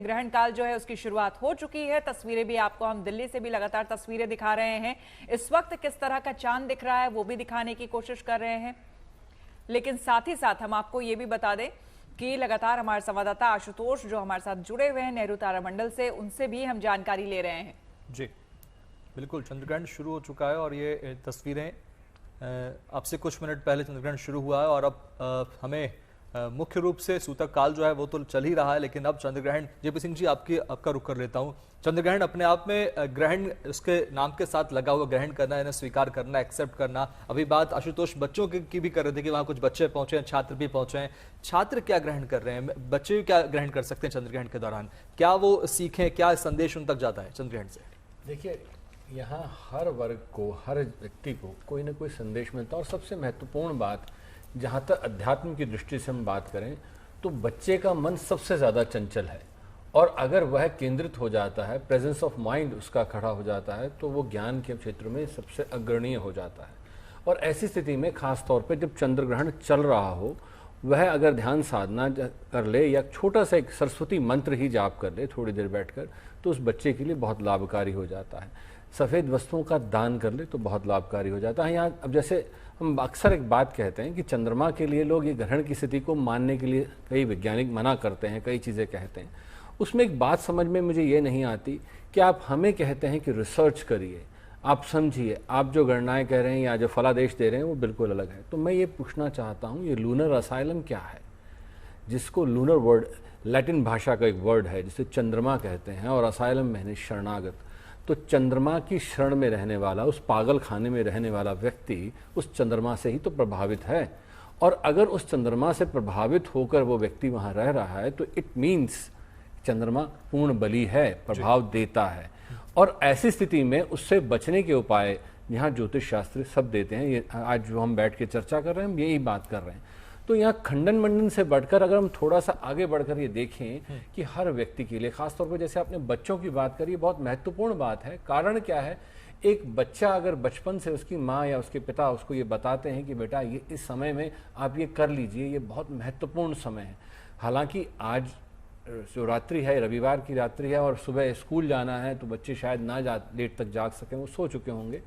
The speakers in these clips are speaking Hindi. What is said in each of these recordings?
ग्रहण काल जो है उसकी शुरुआत हो चुकी है। तस्वीरें भी आपको हम दिल्ली से भी लगातार तस्वीरें दिखा रहे हैं। इस वक्त किस तरह का चांद दिख रहा है वो भी दिखाने की कोशिश कर रहे हैं, लेकिन साथ ही साथ हम आपको ये भी बता दें कि लगातार हमारे संवाददाता आशुतोष जो हमारे साथ जुड़े हुए हैं नेहरू तारामंडल से, उनसे भी हम जानकारी ले रहे हैं। जी बिल्कुल, चंद्रग्रहण शुरू हो चुका है और ये तस्वीरें अब से कुछ मिनट पहले चंद्रग्रहण शुरू हुआ है और अब हमें मुख्य रूप से सूतक काल जो है वो तो चल ही रहा है, लेकिन अब चंद्रग्रहण, जेपी सिंह जी आपका रुख कर लेता हूँ। चंद्रग्रहण अपने आप में ग्रहण उसके नाम के साथ लगा हुआ, ग्रहण करना, इन्हें स्वीकार करना, एक्सेप्ट करना। अभी बात आशुतोष बच्चों की भी कर रहे थे कि वहाँ कुछ बच्चे पहुंचे हैं, छात्र भी पहुंचे हैं। छात्र क्या ग्रहण कर रहे हैं, बच्चे क्या ग्रहण कर सकते हैं चंद्रग्रहण के दौरान? क्या वो सीखें, क्या संदेश उन तक जाता है चंद्रग्रहण से? देखिए, यहाँ हर वर्ग को, हर व्यक्ति को कोई ना कोई संदेश मिलता है। और सबसे महत्वपूर्ण बात, जहाँ तक अध्यात्म की दृष्टि से हम बात करें तो बच्चे का मन सबसे ज़्यादा चंचल है, और अगर वह केंद्रित हो जाता है, प्रेजेंस ऑफ माइंड उसका खड़ा हो जाता है, तो वो ज्ञान के क्षेत्र में सबसे अग्रणीय हो जाता है। और ऐसी स्थिति में खास तौर पे जब चंद्रग्रहण चल रहा हो, वह अगर ध्यान साधना कर ले या छोटा सा एक सरस्वती मंत्र ही जाप कर ले थोड़ी देर बैठकर, तो उस बच्चे के लिए बहुत लाभकारी हो जाता है। सफ़ेद वस्तुओं का दान कर ले तो बहुत लाभकारी हो जाता है। यहाँ अब जैसे हम अक्सर एक बात कहते हैं कि चंद्रमा के लिए लोग ये ग्रहण की स्थिति को मानने के लिए कई वैज्ञानिक मना करते हैं, कई चीज़ें कहते हैं। उसमें एक बात समझ में मुझे ये नहीं आती कि आप हमें कहते हैं कि रिसर्च करिए, आप समझिए, आप जो गणनाएं कह रहे हैं या जो फलादेश दे रहे हैं वो बिल्कुल अलग है। तो मैं ये पूछना चाहता हूँ, ये लूनर असाइलम क्या है, जिसको लूनर वर्ड लैटिन भाषा का एक वर्ड है जिसे चंद्रमा कहते हैं, और असाइलम मैंने शरणागत। तो चंद्रमा की शरण में रहने वाला, उस पागल खाने में रहने वाला व्यक्ति उस चंद्रमा से ही तो प्रभावित है। और अगर उस चंद्रमा से प्रभावित होकर वो व्यक्ति वहाँ रह रहा है तो इट मीन्स चंद्रमा पूर्ण बली है, प्रभाव देता है। और ऐसी स्थिति में उससे बचने के उपाय यहाँ ज्योतिष शास्त्र सब देते हैं। ये आज जो हम बैठ के चर्चा कर रहे हैं, हम यही बात कर रहे हैं। तो यहाँ खंडन मंडन से बढ़कर अगर हम थोड़ा सा आगे बढ़कर ये देखें कि हर व्यक्ति के लिए, खासतौर पर जैसे आपने बच्चों की बात करी, बहुत महत्वपूर्ण बात है। कारण क्या है, एक बच्चा अगर बचपन से उसकी माँ या उसके पिता उसको ये बताते हैं कि बेटा ये इस समय में आप ये कर लीजिए, ये बहुत महत्वपूर्ण समय है। हालांकि आज जो रात्रि है, रविवार की रात्रि है और सुबह स्कूल जाना है, तो बच्चे शायद ना लेट तक जाग सकें, वो सो चुके होंगे,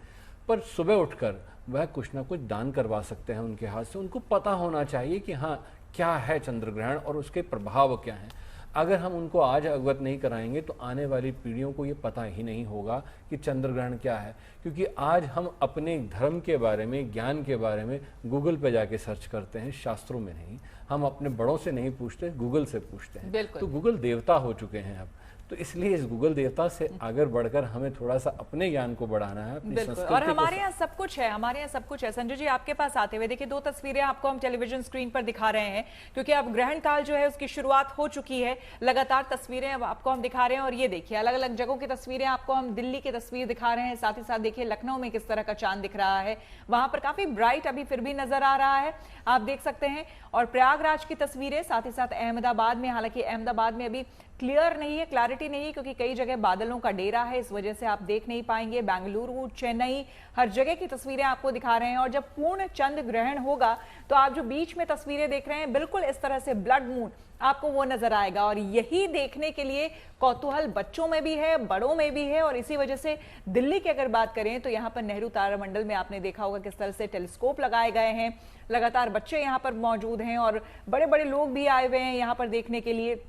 पर सुबह उठकर वह कुछ ना कुछ दान करवा सकते हैं उनके हाथ से। उनको पता होना चाहिए कि हाँ क्या है चंद्रग्रहण और उसके प्रभाव क्या हैं। अगर हम उनको आज अवगत नहीं कराएंगे तो आने वाली पीढ़ियों को ये पता ही नहीं होगा कि चंद्रग्रहण क्या है। क्योंकि आज हम अपने धर्म के बारे में, ज्ञान के बारे में गूगल पे जाके सर्च करते हैं, शास्त्रों में नहीं। हम अपने बड़ों से नहीं पूछते, गूगल से पूछते हैं। तो गूगल देवता हो चुके हैं अब, तो इसलिए इस गूगल देवता से आगे बढ़कर हमें थोड़ा सा अपने ज्ञान को बढ़ाना है, अपनी संस्कृति। और हमारे यहाँ सब कुछ है, हमारे यहाँ सब कुछ है। संजय जी आपके पास आते हुए देखिए, दो तस्वीरें आपको हम टेलीविजन स्क्रीन पर दिखा रहे हैं, क्योंकि अब ग्रहण काल जो है उसकी शुरुआत हो चुकी है। लगातार तस्वीरें अब आपको हम दिखा रहे हैं, और ये देखिए अलग अलग जगहों की तस्वीरें आपको हम दिल्ली की तस्वीर दिखा रहे हैं। साथ ही साथ देखिए लखनऊ में किस तरह का चांद दिख रहा है, वहां पर काफी ब्राइट अभी फिर भी नजर आ रहा है, आप देख सकते हैं। और प्रयागराज की तस्वीरें, साथ ही साथ अहमदाबाद में, हालांकि अहमदाबाद में अभी क्लियर नहीं है, क्लैरिटी नहीं है, क्योंकि कई जगह बादलों का डेरा है, इस वजह से आप देख नहीं पाएंगे। बेंगलुरु, चेन्नई, हर जगह की तस्वीरें आपको दिखा रहे हैं। और जब पूर्ण चंद्र ग्रहण होगा तो आप जो बीच में तस्वीरें देख रहे हैं, बिल्कुल इस तरह से ब्लड मून आपको वो नजर आएगा। और यही देखने के लिए कौतूहल बच्चों में भी है, बड़ों में भी है। और इसी वजह से दिल्ली की अगर बात करें तो यहाँ पर नेहरू तारामंडल में आपने देखा होगा किस तरह से टेलीस्कोप लगाए गए हैं। लगातार बच्चे यहाँ पर मौजूद हैं और बड़े बड़े लोग भी आए हुए हैं यहाँ पर देखने के लिए,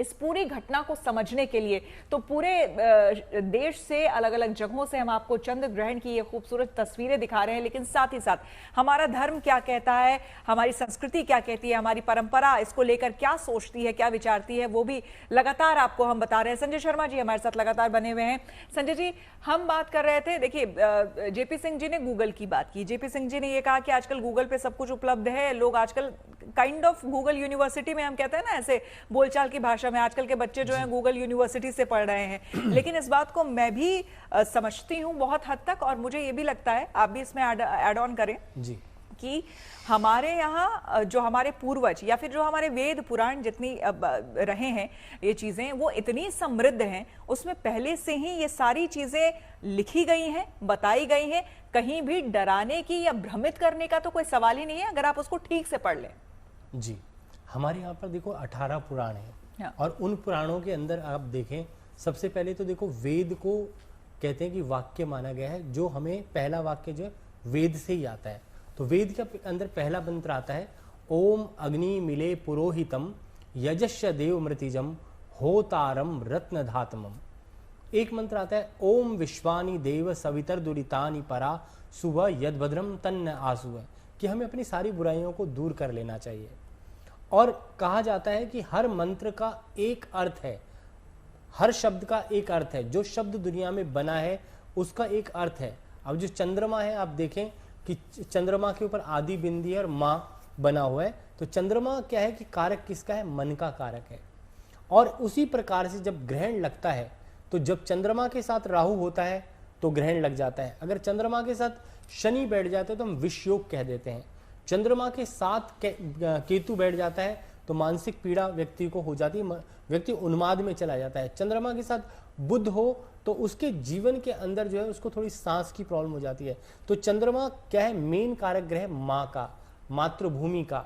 इस पूरी घटना को समझने के लिए। तो पूरे देश से, अलग अलग जगहों से हम आपको चंद्र ग्रहण की ये खूबसूरत तस्वीरें दिखा रहे हैं, लेकिन साथ ही साथ हमारा धर्म क्या कहता है, हमारी संस्कृति क्या कहती है, हमारी परंपरा इसको लेकर क्या सोचती है, क्या विचारती है, वो भी लगातार आपको हम बता रहे हैं। संजय शर्मा जी हमारे साथ लगातार बने हुए हैं। संजय जी, हम बात कर रहे थे, देखिए जेपी सिंह जी ने गूगल की बात की। जेपी सिंह जी ने ये कहा कि आजकल गूगल पे सब कुछ उपलब्ध है, लोग आजकल काइंड ऑफ गूगल यूनिवर्सिटी में, हम कहते हैं ना ऐसे बोलचाल की भाषा में, आजकल के बच्चे जो हैं गूगल यूनिवर्सिटी से पढ़ रहे हैं। लेकिन इस बात को मैं भी समझती हूं बहुत हद तक, और मुझे ये भी लगता है, आप भी इसमें ऐड ऑन करें जी, कि हमारे यहाँ जो हमारे पूर्वज या फिर जो हमारे वेद पुराण जितनी रहे हैं, ये चीजें वो इतनी समृद्ध हैं, उसमें पहले से ही ये सारी चीजें लिखी गई हैं, बताई गई हैं। कहीं भी डराने की या भ्रमित करने का तो कोई सवाल ही नहीं है, अगर आप उसको ठीक से पढ़ लें। जी, हमारे यहाँ पर देखो 18 पुराण हैं, हाँ। और उन पुराणों के अंदर आप देखें, सबसे पहले तो देखो वेद को कहते हैं कि वाक्य माना गया है, जो हमें पहला वाक्य जो है वेद से ही आता है। तो वेद के अंदर पहला मंत्र आता है, ओम अग्नि मिले पुरोहितम यजस्य देव मृतिजम होतारम रत्न धातमम। एक मंत्र आता है, ओम विश्वानि देव सवितर दुरितानि परा सुबह यदभद्रम तन्न आसु, है कि हमें अपनी सारी बुराइयों को दूर कर लेना चाहिए। और कहा जाता है कि हर मंत्र का एक अर्थ है, हर शब्द का एक अर्थ है, जो शब्द दुनिया में बना है उसका एक अर्थ है। अब जो चंद्रमा है, आप देखें कि चंद्रमा के ऊपर आदि बिंदी और माँ बना हुआ है, तो चंद्रमा क्या है कि कारक किसका है, मन का कारक है। और उसी प्रकार से जब ग्रहण लगता है, तो जब चंद्रमा के साथ राहु होता है तो ग्रहण लग जाता है। अगर चंद्रमा के साथ शनि बैठ जाते हैं तो हम विष योग कह देते हैं। चंद्रमा के साथ केतु बैठ जाता है तो मानसिक पीड़ा व्यक्ति को हो जाती है, व्यक्ति उन्माद में चला जाता है। चंद्रमा के साथ बुध हो तो उसके जीवन के अंदर जो है उसको थोड़ी सांस की प्रॉब्लम हो जाती है। तो चंद्रमा क्या है, मेन कारक ग्रह माँ का, मातृभूमि का,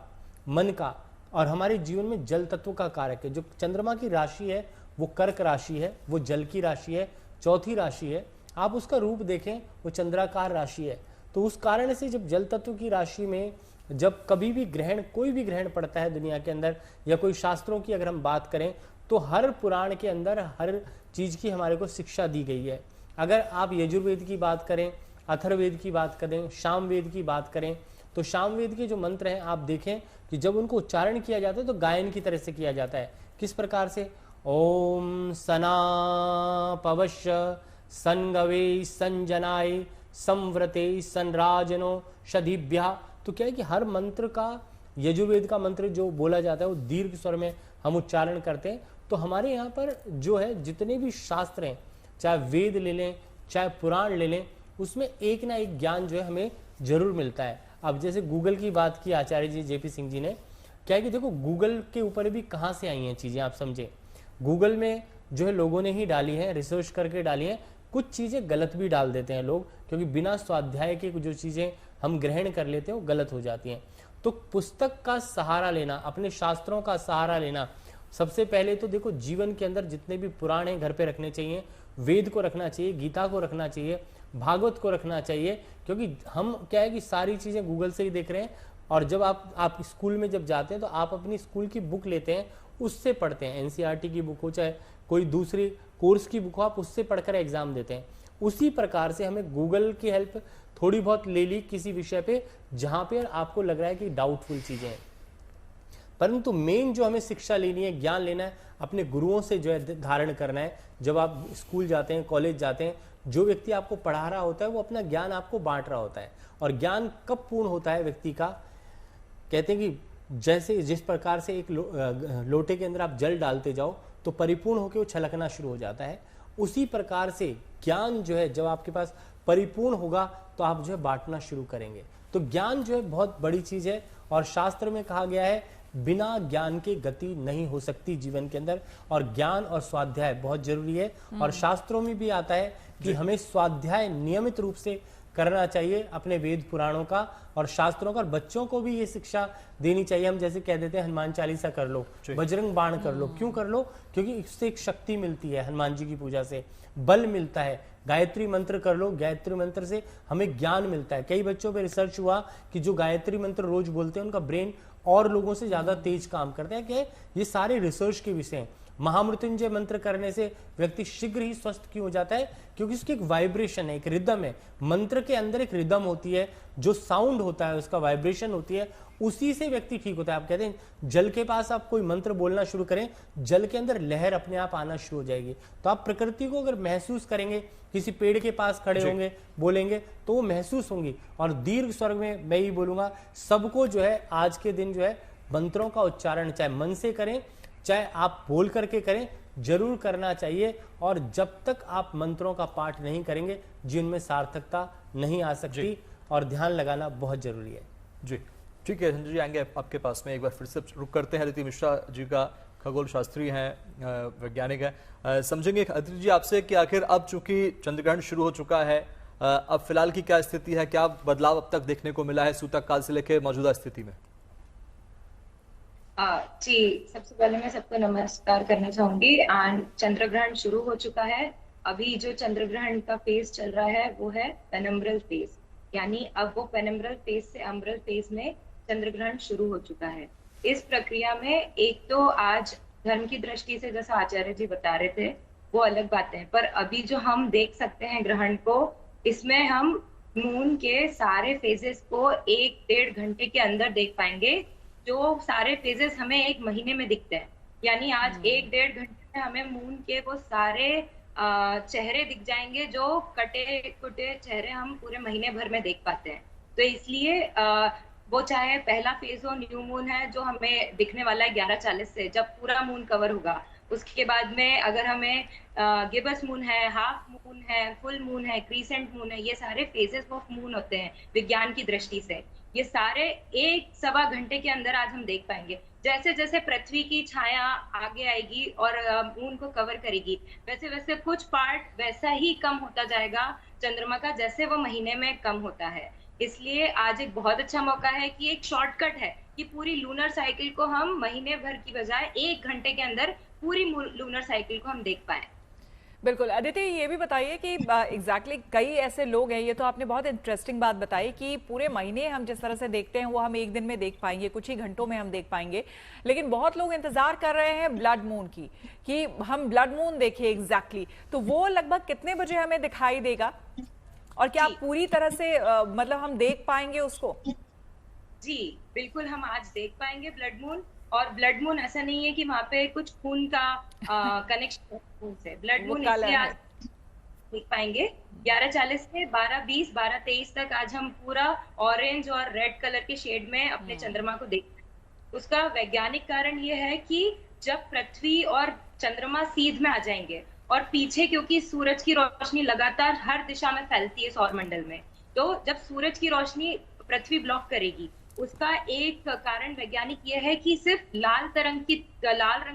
मन का, और हमारे जीवन में जल तत्व का कारक है। जो चंद्रमा की राशि है वो कर्क राशि है, वो जल की राशि है, चौथी राशि है। आप उसका रूप देखें, वो चंद्राकार राशि है। तो उस कारण से जब जल तत्व की राशि में जब कभी भी ग्रहण, कोई भी ग्रहण पड़ता है दुनिया के अंदर, या कोई शास्त्रों की अगर हम बात करें, तो हर पुराण के अंदर हर चीज की हमारे को शिक्षा दी गई है। अगर आप यजुर्वेद की बात करें, अथर्ववेद की बात करें, सामवेद की बात करें, तो सामवेद के जो मंत्र हैं आप देखें कि जब उनको उच्चारण किया जाता है तो गायन की तरह से किया जाता है। किस प्रकार से, ओम सना पवश्य संगवे संजनाय संव्रते संराजनो शदिभ्या। तो क्या है कि हर मंत्र का, यजुर्वेद का मंत्र जो बोला जाता है वो दीर्घ स्वर में हम उच्चारण करते हैं। तो हमारे यहाँ पर जो है जितने भी शास्त्र हैं, चाहे वेद ले लें चाहे पुराण ले लें, उसमें एक ना एक ज्ञान जो है हमें जरूर मिलता है। अब जैसे गूगल की बात की आचार्य जी जेपी सिंह जी ने, क्या है कि देखो गूगल के ऊपर भी कहाँ से आई हैं चीज़ें, आप समझे। गूगल में जो है लोगों ने ही डाली है, रिसर्च करके डाली है। कुछ चीज़ें गलत भी डाल देते हैं लोग, क्योंकि बिना स्वाध्याय के जो चीज़ें हम ग्रहण कर लेते हैं वो गलत हो जाती हैं। तो पुस्तक का सहारा लेना, अपने शास्त्रों का सहारा लेना, सबसे पहले तो देखो जीवन के अंदर जितने भी पुराण हैं घर पे रखने चाहिए। वेद को रखना चाहिए, गीता को रखना चाहिए, भागवत को रखना चाहिए, क्योंकि हम क्या है कि सारी चीज़ें गूगल से ही देख रहे हैं। और जब आप स्कूल में जब जाते हैं तो आप अपनी स्कूल की बुक लेते हैं, उससे पढ़ते हैं। एनसीईआरटी की बुक हो चाहे कोई दूसरी कोर्स की बुक हो, आप उससे पढ़कर एग्जाम देते हैं। उसी प्रकार से हमें गूगल की हेल्प थोड़ी बहुत ले ली किसी विषय पे जहां पे आपको लग रहा है कि डाउटफुल चीजें हैं। परंतु मेन जो हमें शिक्षा लेनी है, ज्ञान लेना है, अपने गुरुओं से जो है धारण करना है। जब आप स्कूल जाते हैं, कॉलेज जाते हैं, जो व्यक्ति आपको पढ़ा रहा होता है वो अपना ज्ञान आपको बांट रहा होता है। और ज्ञान कब पूर्ण होता है व्यक्ति का, कहते हैं कि जैसे जिस प्रकार से एक लोटे के अंदर आप जल डालते जाओ तो परिपूर्ण होकर वो छलकना शुरू हो जाता है, उसी प्रकार से ज्ञान जो है जब आपके पास परिपूर्ण होगा तो आप जो है बांटना शुरू करेंगे। तो ज्ञान जो है बहुत बड़ी चीज है। और शास्त्र में कहा गया है बिना ज्ञान के गति नहीं हो सकती जीवन के अंदर, और ज्ञान और स्वाध्याय बहुत जरूरी है। और शास्त्रों में भी आता है कि हमें स्वाध्याय नियमित रूप से करना चाहिए अपने वेद पुराणों का और शास्त्रों का। और बच्चों को भी ये शिक्षा देनी चाहिए। हम जैसे कह देते हैं हनुमान चालीसा कर लो, बजरंग बाण कर लो। क्यों कर लो? क्योंकि इससे एक शक्ति मिलती है, हनुमान जी की पूजा से बल मिलता है। गायत्री मंत्र कर लो, गायत्री मंत्र से हमें ज्ञान मिलता है। कई बच्चों पे रिसर्च हुआ कि जो गायत्री मंत्र रोज बोलते हैं उनका ब्रेन और लोगों से ज्यादा तेज काम करता है। कि ये सारे रिसर्च के विषय हैं। महामृत्युंजय मंत्र करने से व्यक्ति शीघ्र ही स्वस्थ क्यों हो जाता है? क्योंकि उसकी एक वाइब्रेशन है, एक रिदम है। मंत्र के अंदर एक रिदम होती है, जो साउंड होता है उसका वाइब्रेशन होती है, उसी से व्यक्ति ठीक होता है। आप कहते हैं जल के पास आप कोई मंत्र बोलना शुरू करें, जल के अंदर लहर अपने आप आना शुरू हो जाएगी। तो आप प्रकृति को अगर महसूस करेंगे, किसी पेड़ के पास खड़े होंगे, बोलेंगे तो वो महसूस होंगी। और दीर्घ स्वर में मैं ही बोलूंगा, सबको जो है आज के दिन जो है मंत्रों का उच्चारण चाहे मन से करें चाहे आप बोल करके करें, जरूर करना चाहिए। और जब तक आप मंत्रों का पाठ नहीं करेंगे जीवन में सार्थकता नहीं आ सकती। और ध्यान लगाना बहुत जरूरी है। जी ठीक है, संजय जी आएंगे आपके पास में। एक बार फिर से रुक करते हैं। अदिति मिश्रा जी का खगोल शास्त्री हैं, वैज्ञानिक है। समझेंगे अदिति जी आपसे कि आखिर अब चूंकि चंद्रग्रहण शुरू हो चुका है, अब फिलहाल की क्या स्थिति है, क्या बदलाव अब तक देखने को मिला है सूतक काल से लेकर मौजूदा स्थिति में? जी, सबसे पहले मैं सबको नमस्कार करना चाहूंगी। एंड चंद्र ग्रहण शुरू हो चुका है। अभी जो चंद्र ग्रहण का फेज चल रहा है वो है पेनम्ब्रल फेज, यानी अब वो पेनम्ब्रल फेज से अम्ब्रल फेज में चंद्र ग्रहण शुरू हो चुका है। इस प्रक्रिया में एक तो आज धर्म की दृष्टि से जैसा आचार्य जी बता रहे थे वो अलग बातें हैं, पर अभी जो हम देख सकते हैं ग्रहण को, इसमें हम मून के सारे फेजेस को 1-1.5 घंटे के अंदर देख पाएंगे। जो सारे फेजेस हमें एक महीने में दिखते हैं, यानी आज 1-1.5 घंटे में हमें मून के वो सारे चेहरे दिख जाएंगे जो कटे कुटे चेहरे हम पूरे महीने भर में देख पाते हैं। तो इसलिए वो चाहे पहला फेज हो, न्यू मून है जो हमें दिखने वाला है 11:40 से, जब पूरा मून कवर होगा। उसके बाद में अगर हमें गिबस मून है, हाफ मून है, फुल मून है, क्रीसेंट मून है, ये सारे फेजेस ऑफ मून होते हैं विज्ञान की दृष्टि से। ये सारे 1-1.25 घंटे के अंदर आज हम देख पाएंगे। जैसे जैसे पृथ्वी की छाया आगे आएगी और मून को कवर करेगी, वैसे वैसे कुछ पार्ट वैसा ही कम होता जाएगा चंद्रमा का जैसे वो महीने में कम होता है। इसलिए आज एक बहुत अच्छा मौका है कि एक शॉर्टकट है कि पूरी लूनर साइकिल को हम महीने भर की बजाय 1 घंटे के अंदर पूरी लूनर साइकिल को हम देख पाए। बिल्कुल। अदिति, ये भी बताइए कि एग्जैक्टली कई ऐसे लोग हैं, ये तो आपने बहुत इंटरेस्टिंग बात बताई कि पूरे महीने हम जिस तरह से देखते हैं वो हम एक दिन में देख पाएंगे, कुछ ही घंटों में हम देख पाएंगे, लेकिन बहुत लोग इंतजार कर रहे हैं ब्लड मून की कि हम ब्लड मून देखें एग्जैक्टली। तो वो लगभग कितने बजे हमें दिखाई देगा और क्या पूरी तरह से मतलब हम देख पाएंगे उसको? जी बिल्कुल, हम आज देख पाएंगे ब्लड मून। और ब्लड मून ऐसा नहीं है कि वहां पे कुछ खून का कनेक्शन खून से। ब्लड मून इसलिए आज देख पाएंगे 11:40 से 12:20, 12:23 तक आज हम पूरा ऑरेंज और रेड कलर के शेड में अपने चंद्रमा को देख पाएंगे। उसका वैज्ञानिक कारण ये है कि जब पृथ्वी और चंद्रमा सीध में आ जाएंगे और पीछे क्योंकि सूरज की रोशनी लगातार हर दिशा में फैलती है सौर मंडल में, तो जब सूरज की रोशनी पृथ्वी ब्लॉक करेगी, उसका एक कारण वैज्ञानिक ये है कि सिर्फ लाल रंग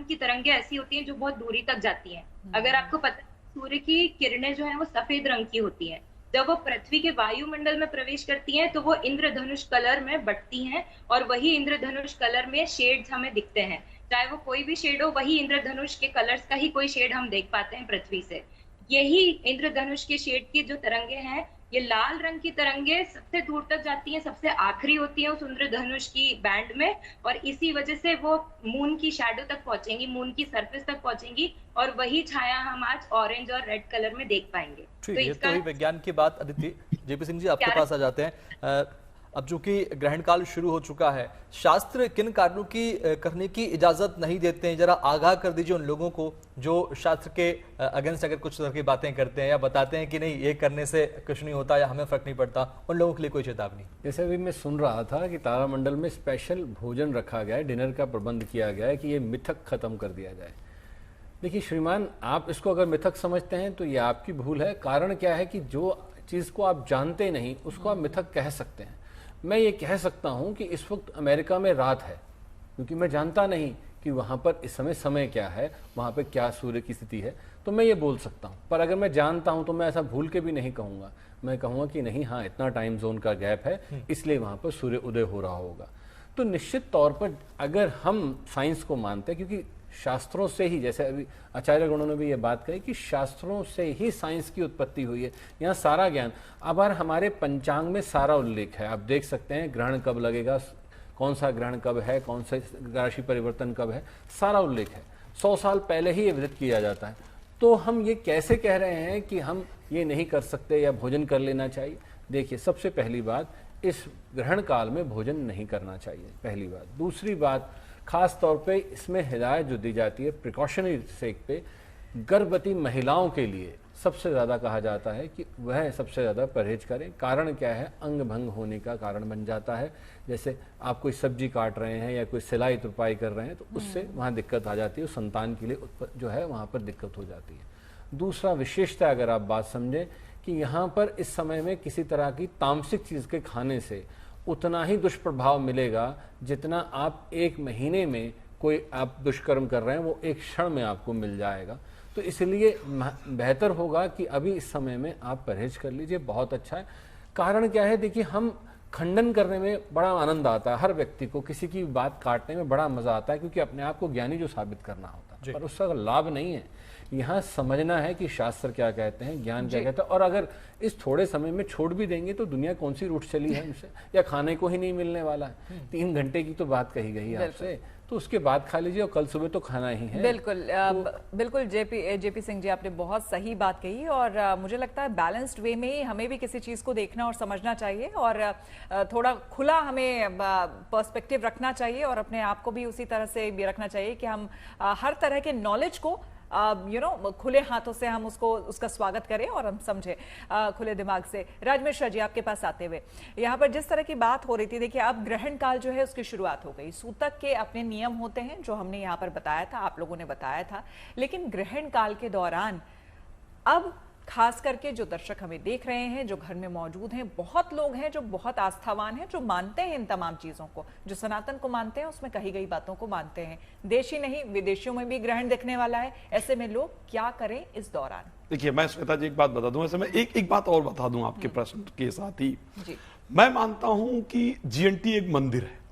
की तरंगें ऐसी होती हैं जो बहुत दूरी तक जाती हैं। अगर आपको पता है, सूर्य की किरणें जो है वो सफेद रंग की होती हैं। जब वो पृथ्वी के वायुमंडल में प्रवेश करती हैं तो वो इंद्रधनुष कलर में बटती हैं, और वही इंद्रधनुष कलर में शेड्स हमें दिखते हैं। चाहे वो कोई भी शेड हो, वही इंद्रधनुष के कलर्स का ही कोई शेड हम देख पाते हैं पृथ्वी से। यही इंद्रधनुष के शेड की जो तरंगे हैं, ये लाल रंग की तरंगे सबसे दूर तक जाती हैं, सबसे आखिरी होती है उस इंद्रधनुष की बैंड में, और इसी वजह से वो मून की शैडो तक पहुंचेंगी, मून की सरफेस तक पहुंचेंगी, और वही छाया हम आज ऑरेंज और रेड कलर में देख पाएंगे। तो ये तो ही विज्ञान की बात। अदिति, जेपी सिंह जी आपके पास आ जाते हैं। अब चूंकि ग्रहण काल शुरू हो चुका है, शास्त्र किन कारणों की करने की इजाजत नहीं देते हैं? जरा आगाह कर दीजिए उन लोगों को जो शास्त्र के अगेंस्ट अगर कुछ तरह की बातें करते हैं या बताते हैं कि नहीं ये करने से कुछ नहीं होता या हमें फर्क नहीं पड़ता, उन लोगों के लिए कोई चेतावनी? जैसे अभी मैं सुन रहा था कि तारामंडल में स्पेशल भोजन रखा गया है, डिनर का प्रबंध किया गया है कि ये मिथक खत्म कर दिया जाए। देखिए श्रीमान, आप इसको अगर मिथक समझते हैं तो ये आपकी भूल है। कारण क्या है कि जो चीज़ को आप जानते नहीं उसको आप मिथक कह सकते हैं। मैं ये कह सकता हूं कि इस वक्त अमेरिका में रात है, क्योंकि मैं जानता नहीं कि वहां पर इस समय क्या है, वहां पर क्या सूर्य की स्थिति है, तो मैं ये बोल सकता हूं। पर अगर मैं जानता हूं तो मैं ऐसा भूल के भी नहीं कहूंगा। मैं कहूंगा कि नहीं, हाँ इतना टाइम जोन का गैप है, इसलिए वहां पर सूर्य उदय हो रहा होगा। तो निश्चित तौर पर अगर हम साइंस को मानते हैं, क्योंकि शास्त्रों से ही, जैसे अभी आचार्य गणों ने भी ये बात कही कि शास्त्रों से ही साइंस की उत्पत्ति हुई है, यहाँ सारा ज्ञान। अब हमारे पंचांग में सारा उल्लेख है, आप देख सकते हैं ग्रहण कब लगेगा, कौन सा ग्रहण कब है, कौन सा राशि परिवर्तन कब है, सारा उल्लेख है। 100 साल पहले ही ये विदित किया जाता है। तो हम ये कैसे कह रहे हैं कि हम ये नहीं कर सकते या भोजन कर लेना चाहिए? देखिए, सबसे पहली बात, इस ग्रहण काल में भोजन नहीं करना चाहिए, पहली बात। दूसरी बात, खास तौर पे इसमें हिदायत जो दी जाती है प्रिकॉशनरी सेक पे, गर्भवती महिलाओं के लिए सबसे ज़्यादा कहा जाता है कि वह सबसे ज़्यादा परहेज करें। कारण क्या है? अंग भंग होने का कारण बन जाता है। जैसे आप कोई सब्जी काट रहे हैं या कोई सिलाई तुरपाई कर रहे हैं तो उससे वहाँ दिक्कत आ जाती है, संतान के लिए जो है वहाँ पर दिक्कत हो जाती है। दूसरा विशेषता अगर आप बात समझें कि यहाँ पर इस समय में किसी तरह की तामसिक चीज़ के खाने से उतना ही दुष्प्रभाव मिलेगा जितना आप एक महीने में कोई आप दुष्कर्म कर रहे हैं वो एक क्षण में आपको मिल जाएगा। तो इसलिए बेहतर होगा कि अभी इस समय में आप परहेज कर लीजिए, बहुत अच्छा है। कारण क्या है? देखिए, हम खंडन करने में बड़ा आनंद आता है। हर व्यक्ति को किसी की बात काटने में बड़ा मजा आता है, क्योंकि अपने आप को ज्ञानी जो साबित करना होता है, पर उसका लाभ नहीं है। यहाँ समझना है कि शास्त्र क्या कहते हैं, ज्ञान क्या कहता है, और अगर इस थोड़े समय में छोड़ भी देंगे तो दुनिया कौन सी रूठ चली है हमसे, या खाने को ही नहीं मिलने वाला है। 3 घंटे की तो बात कही गई है आपसे, तो उसके बाद खा लीजिए और कल सुबह तो खाना ही है। बिल्कुल बिल्कुल जेपी सिंह जी, आपने बहुत सही बात कही, और मुझे लगता है बैलेंस्ड वे में ही हमें भी किसी चीज़ को देखना और समझना चाहिए, और थोड़ा खुला हमें पर्सपेक्टिव रखना चाहिए, और अपने आप को भी उसी तरह से भी रखना चाहिए कि हम हर तरह के नॉलेज को खुले हाथों से हम उसका स्वागत करें और हम समझे खुले दिमाग से। राज मिश्रा जी, आपके पास आते हुए, यहाँ पर जिस तरह की बात हो रही थी, देखिए अब ग्रहण काल जो है उसकी शुरुआत हो गई। सूतक के अपने नियम होते हैं जो हमने यहाँ पर बताया था, आप लोगों ने बताया था, लेकिन ग्रहण काल के दौरान अब खास करके जो दर्शक हमें देख रहे हैं, जो घर में मौजूद हैं, बहुत लोग हैं जो बहुत आस्थावान हैं, जो मानते हैं इन तमाम चीजों को, जो सनातन को मानते हैं, उसमें कही गई बातों को मानते हैं। देश ही नहीं, विदेशियों में भी ग्रहण दिखने वाला है। ऐसे में लोग क्या करें इस दौरान? देखिए, मैं श्वेता जी एक बात बता दूं, ऐसे मैं एक बात और बता दूं आपके प्रश्न के साथ ही। जी। मैं मानता हूं कि जीएनटी एक मंदिर है,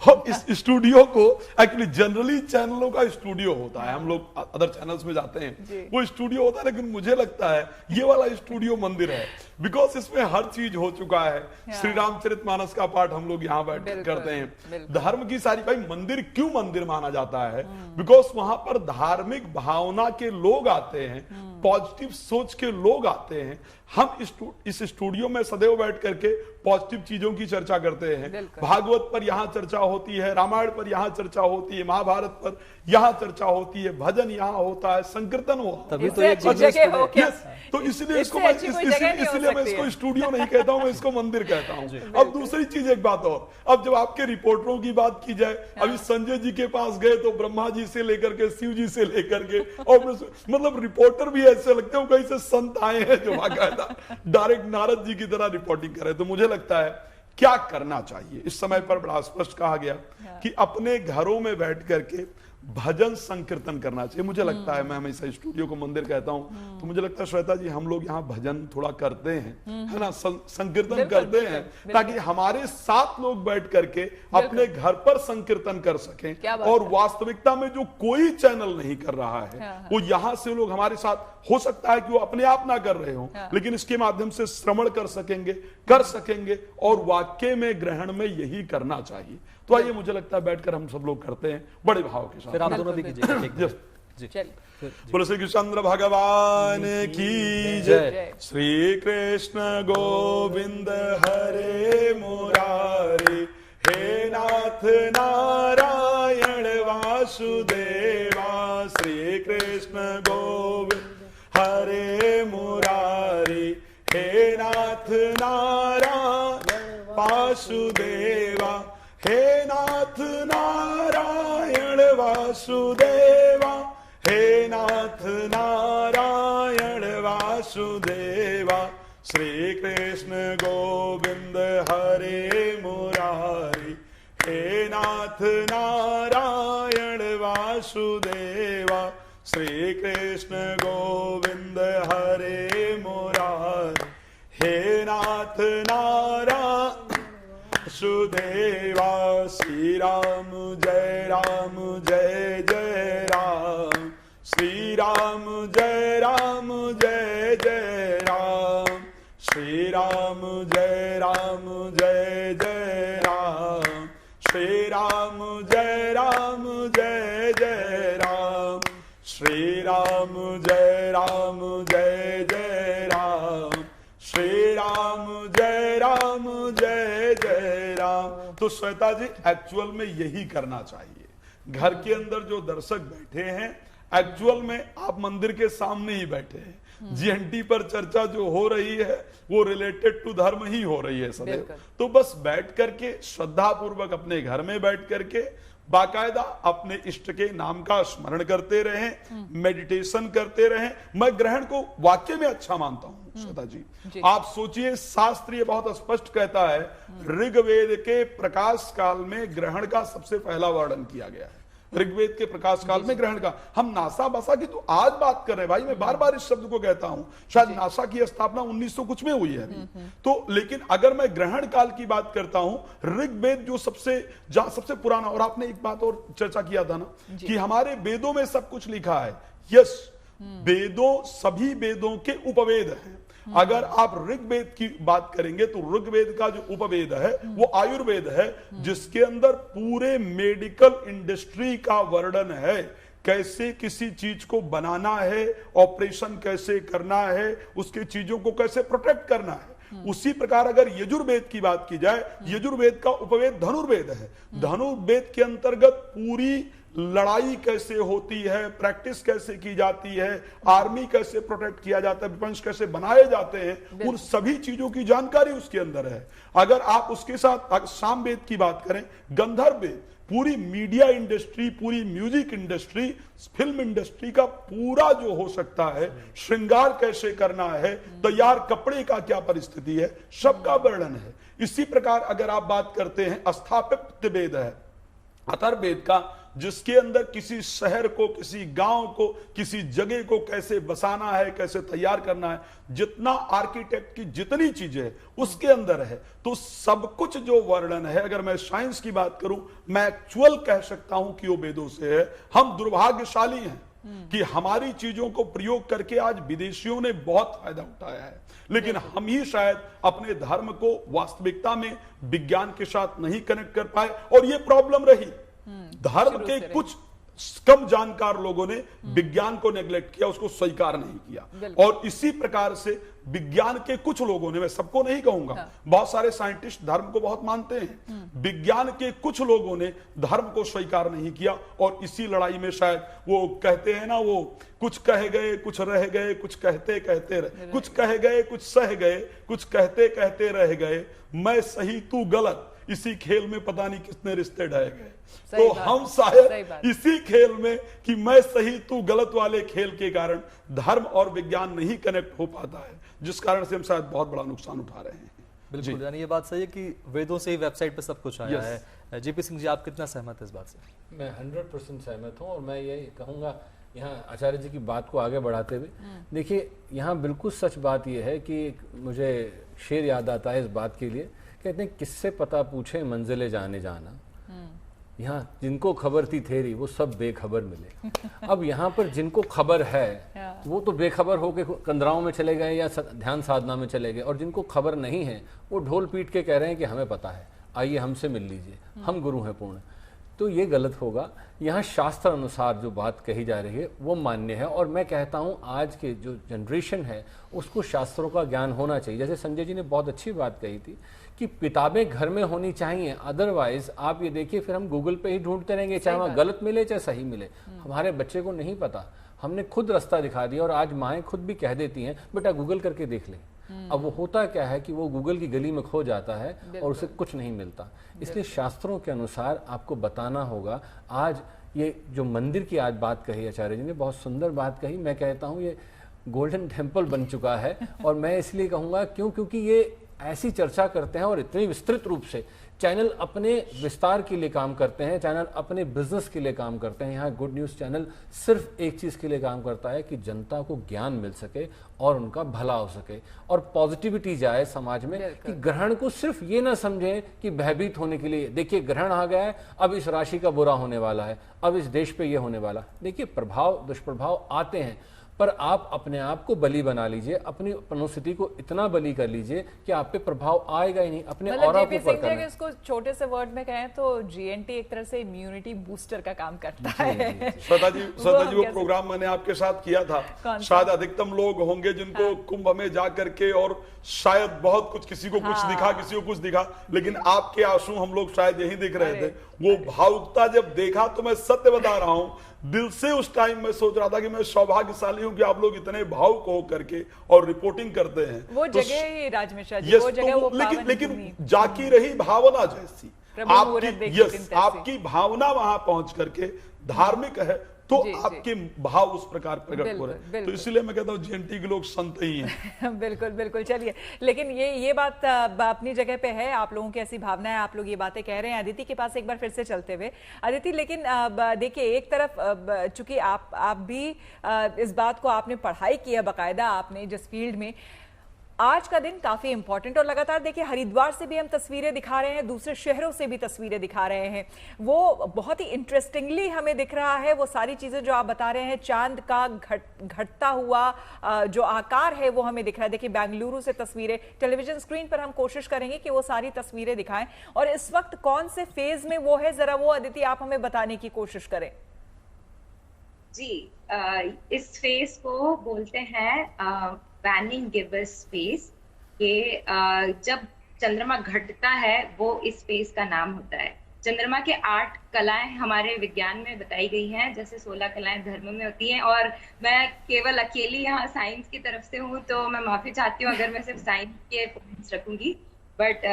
और इस स्टूडियो को एक्चुअली जनरली चैनलों का स्टूडियो होता है, हम लोग अदर चैनल्स में जाते हैं वो स्टूडियो होता है, लेकिन मुझे लगता है ये वाला स्टूडियो मंदिर है, बिकॉज इसमें हर चीज हो चुका है। श्री रामचरितमानस का पाठ हम लोग यहाँ बैठ करते हैं, धर्म की सारी, भाई मंदिर क्यों मंदिर माना जाता है, बिकॉज वहां पर धार्मिक भावना के लोग आते हैं, पॉजिटिव सोच के लोग आते हैं। हम इस स्टूडियो में सदैव बैठ करके पॉजिटिव चीजों की चर्चा करते हैं। भागवत पर यहाँ चर्चा होती है, रामायण पर यहाँ चर्चा होती है, महाभारत पर यहाँ चर्चा होती है, भजन यहाँ होता है, संकीर्तन होता है। तभी तो एक जगह हो क्या? तो इसलिए इसको इसलिए मैं इसको स्टूडियो नहीं कहता हूं, मैं इसको मंदिर कहता हूं। अब दूसरी चीज, एक बात और, अब जब आपके रिपोर्टरों की बात की जाए, अभी संजय जी के पास गए तो ब्रह्मा जी से लेकर के शिव जी से लेकर के, और मतलब रिपोर्टर भी ऐसे लगते हैं कहीं से संत आए हैं जो बाकायदा डायरेक्ट नारद जी की तरह रिपोर्टिंग कर रहे हैं। तो मुझे लगता है क्या करना चाहिए इस समय पर बड़ा स्पष्ट कहा गया कि अपने घरों में बैठ करके भजन संकीर्तन करना चाहिए। मुझे लगता है, मैं हमेशा स्टूडियो को मंदिर कहता हूं, तो मुझे लगता है श्वेता जी, हम लोग यहाँ भजन थोड़ा करते हैं, है ना, संकीर्तन करते हैं, ताकि हमारे साथ लोग बैठ करके अपने घर पर संकीर्तन कर सकें। और वास्तविकता में जो कोई चैनल नहीं कर रहा है, वो यहाँ से लोग हमारे साथ, हो सकता है कि वो अपने आप ना कर रहे हो, लेकिन इसके माध्यम से श्रवण कर सकेंगे, और वाक्य में ग्रहण में यही करना चाहिए। तो आइए, मुझे लगता है बैठकर हम सब लोग करते हैं बड़े भाव के साथ। फिर आप दोनों भी कीजिए। बोलो श्री कृष्ण भगवान की जय। श्री कृष्ण गोविंद हरे मुरारी, हे नाथ नारायण वासुदेवा। श्री कृष्ण गोविंद हरे मुरारी, हे नाथ नारायण वासुदेवा, हे नाथ नारायण वासुदेवा, हे नाथ नारायण वासुदेवा। श्री कृष्ण गोविंद हरे मुरारी, हे नाथ नारायण वासुदेवा। श्री कृष्ण गोविंद हरे मुरारी, हे नाथ नारायण वासुदेवा। श्री राम जय जय राम, श्री राम जय जय राम, श्री राम जय जय राम, श्री राम जय राम, श्री राम जय जय राम, श्री राम जय जय राम। तो श्वेता जी, एक्चुअल में यही करना चाहिए। घर के अंदर जो दर्शक बैठे हैं, एक्चुअल में आप मंदिर के सामने ही बैठे हैं। जीएनटी पर चर्चा जो हो रही है वो रिलेटेड टू धर्म ही हो रही है सदैव। तो बस बैठ करके श्रद्धा पूर्वक अपने घर में बैठ करके बाकायदा अपने इष्ट के नाम का स्मरण करते रहें, मेडिटेशन करते रहें। मैं ग्रहण को वाक्य में अच्छा मानता हूं श्वेता जी। आप सोचिए, शास्त्र ये बहुत स्पष्ट कहता है, ऋग्वेद के प्रकाश काल में ग्रहण का सबसे पहला वर्णन किया गया है। ऋग्वेद के प्रकाश काल में ग्रहण का। हम नासा बासा की तो आज बात कर रहे हैं भाई, मैं बार बार इस शब्द को कहता हूं, शायद नासा की स्थापना 1900 कुछ में हुई है तो, लेकिन अगर मैं ग्रहण काल की बात करता हूं, ऋग्वेद जो सबसे पुराना, और आपने एक बात और चर्चा किया था ना कि हमारे वेदों में सब कुछ लिखा है। यस, वेदों, सभी वेदों के उपवेद हैं। अगर आप ऋग्वेद की बात करेंगे तो ऋग्वेद का जो उपवेद है वो आयुर्वेद है, जिसके अंदर पूरे मेडिकल इंडस्ट्री का वर्णन है, कैसे किसी चीज को बनाना है, ऑपरेशन कैसे करना है, उसके चीजों को कैसे प्रोटेक्ट करना है। उसी प्रकार अगर यजुर्वेद की बात की जाए, यजुर्वेद का उपवेद धनुर्वेद है। धनुर्वेद के अंतर्गत पूरी लड़ाई कैसे होती है, प्रैक्टिस कैसे की जाती है, आर्मी कैसे प्रोटेक्ट किया जाता है, विपक्ष कैसे बनाए जाते हैं, उन सभी चीजों की जानकारी उसके अंदर है। अगर आप उसके साथ सामवेद की बात करें, गंधर्व वेद, पूरी मीडिया इंडस्ट्री, पूरी म्यूजिक इंडस्ट्री, फिल्म इंडस्ट्री का पूरा जो हो सकता है, श्रृंगार कैसे करना है, तैयार कपड़े का क्या परिस्थिति है, सबका वर्णन है। इसी प्रकार अगर आप बात करते हैं स्थापत्य वेद है, अथर्ववेद का, जिसके अंदर किसी शहर को, किसी गांव को, किसी जगह को कैसे बसाना है, कैसे तैयार करना है, जितना आर्किटेक्ट की जितनी चीजें है उसके अंदर है। तो सब कुछ जो वर्णन है, अगर मैं साइंस की बात करूं, मैं एक्चुअल कह सकता हूं कि वो वेदों से है। हम दुर्भाग्यशाली हैं कि हमारी चीजों को प्रयोग करके आज विदेशियों ने बहुत फायदा उठाया है, लेकिन हम ही शायद अपने धर्म को वास्तविकता में विज्ञान के साथ नहीं कनेक्ट कर पाए, और ये प्रॉब्लम रही। धर्म के कुछ कम जानकार लोगों ने विज्ञान को नेग्लेक्ट किया, उसको स्वीकार नहीं किया, और इसी प्रकार से विज्ञान के कुछ लोगों ने, मैं सबको नहीं कहूंगा, बहुत सारे साइंटिस्ट धर्म को बहुत मानते हैं, विज्ञान के कुछ लोगों ने धर्म को स्वीकार नहीं किया, और इसी लड़ाई में शायद वो कहते हैं ना, वो कुछ कह गए, कुछ रह गए, कुछ कहते कहते रहे, कुछ कह गए, कुछ सह गए, कुछ कहते कहते रह गए, मैं सही तू गलत, इसी खेल में पता नहीं कितने रिश्ते ढह गए। तो हम शायद इसी खेल में कि मैं सही तू गलत वाले खेल के कारण धर्म और विज्ञान नहीं कनेक्ट हो पाता है, जिस कारण से हम शायद बहुत बड़ा नुकसान उठा रहे हैं। बिल्कुल, यानी ये बात सही है कि वेदों से ही वेबसाइट पे सब कुछ आया है। जीपी सिंह जी, आप कितना सहमत है इस बात से? मैं 100% सहमत हूँ, और मैं ये कहूँगा यहाँ आचार्य जी की बात को आगे बढ़ाते हुए, देखिए यहाँ बिल्कुल सच बात यह है कि मुझे शेर याद आता है इस बात के लिए, कहते हैं किससे पता पूछे मंजिले जाने जाना, यहाँ जिनको खबर थी थेरी वो सब बेखबर मिले। अब यहाँ पर जिनको खबर है वो तो बेखबर होके कंदराओं में चले गए या ध्यान साधना में चले गए, और जिनको खबर नहीं है वो ढोल पीट के कह रहे हैं कि हमें पता है, आइए हमसे मिल लीजिए, हम गुरु हैं पूर्ण। तो ये गलत होगा। यहाँ शास्त्र अनुसार जो बात कही जा रही है वो मान्य है, और मैं कहता हूँ आज के जो जनरेशन है उसको शास्त्रों का ज्ञान होना चाहिए। जैसे संजय जी ने बहुत अच्छी बात कही थी कि किताबें घर में होनी चाहिए, अदरवाइज आप ये देखिए फिर हम गूगल पे ही ढूंढते रहेंगे, चाहे वहाँ गलत मिले चाहे सही मिले। हमारे बच्चे को नहीं पता, हमने खुद रास्ता दिखा दिया, और आज माएँ खुद भी कह देती हैं बेटा गूगल करके देख ले। अब वो होता क्या है कि वो गूगल की गली में खो जाता है और उसे कुछ नहीं मिलता। इसलिए शास्त्रों के अनुसार आपको बताना होगा। आज ये जो मंदिर की आज बात कही आचार्य जी ने, बहुत सुंदर बात कही। मैं कहता हूँ ये गोल्डन टेम्पल बन चुका है, और मैं इसलिए कहूँगा क्योंकि ये ऐसी चर्चा करते हैं और इतनी विस्तृत रूप से चैनल अपने विस्तार के लिए काम करते हैं, चैनल अपने बिजनेस के लिए काम करते हैं। यहाँ गुड न्यूज़ चैनल सिर्फ एक चीज़ के लिए काम करता है कि जनता को ज्ञान मिल सके और उनका भला हो सके, और पॉजिटिविटी जाए समाज में, कि ग्रहण को सिर्फ ये ना समझें कि भयभीत होने के लिए, देखिए ग्रहण आ गया है, अब इस राशि का बुरा होने वाला है, अब इस देश पे ये होने वाला। देखिए प्रभाव दुष्प्रभाव आते हैं, पर आप अपने आप को बलि बना लीजिए, अपनी मनोस्थिति को इतना बलि कर लीजिए कि आप पे प्रभाव आएगा ही नहीं। अपने ऑरा को ऊपर करना। इसको छोटे से वर्ड में कहें तो जीएनटी एक तरह से इम्यूनिटी बूस्टर का काम करता है। श्वेता जी वो प्रोग्राम मैंने आपके साथ किया था, शायद अधिकतम लोग होंगे जिनको कुंभ में जा करके, और शायद बहुत कुछ, किसी को कुछ दिखा, किसी को कुछ दिखा, लेकिन आपके आंसू हम लोग शायद यही दिख रहे थे। वो भावुकता जब देखा तो मैं सत्य बता रहा हूं, दिल से उस टाइम में सोच रहा था कि मैं सौभाग्यशाली हूं कि आप लोग इतने भावुक हो करके और रिपोर्टिंग करते हैं। वो तो जगह ही राजमिश्रा जी, वो जगह वो लेकिन जाकी रही भावना जैसी आपकी भावना वहां पहुंच करके धार्मिक है, तो जी, आपके भाव उस प्रकार प्रकट हो रहे हैं। तो बिल्कुल। इसलिए मैं कहता हूँ जीएनटी के लोग संत ही हैं। बिल्कुल बिल्कुल। चलिए, लेकिन ये बात अपनी जगह पे है, आप लोगों की ऐसी भावना है, आप लोग ये बातें कह रहे हैं। अदिति के पास एक बार फिर से चलते हुए, अदिति, लेकिन देखिए, एक तरफ चूंकि आप भी इस बात को आपने पढ़ाई की है बाकायदा, आपने जिस फील्ड में, आज का दिन काफी इंपॉर्टेंट, और लगातार देखिए हरिद्वार से भी हम तस्वीरें दिखा रहे हैं, दूसरे शहरों से भी तस्वीरें दिखा रहे हैं, वो बहुत ही इंटरेस्टिंगली हमें दिख रहा है। वो सारी चीजें जो आप बता रहे हैं, चांद का घटता हुआ जो आकार है वो हमें दिख रहा है। देखिए बेंगलुरु से तस्वीरें टेलीविजन स्क्रीन पर हम कोशिश करेंगे कि वो सारी तस्वीरें दिखाएं, और इस वक्त कौन से फेज में वो है, जरा वो अदिति आप हमें बताने की कोशिश करें। जी, इस फेज को बोलते हैं वैनिंग गिब्बस फेज। ये जब चंद्रमा घटता है वो इस फेज का नाम होता है। चंद्रमा के 8 कलाएं हमारे विज्ञान में बताई गई हैं, जैसे 16 कलाएं धर्म में होती हैं, और मैं केवल अकेली यहाँ साइंस की तरफ से हूँ, तो मैं माफी चाहती हूँ अगर मैं सिर्फ साइंस के पॉइंट्स रखूंगी, बट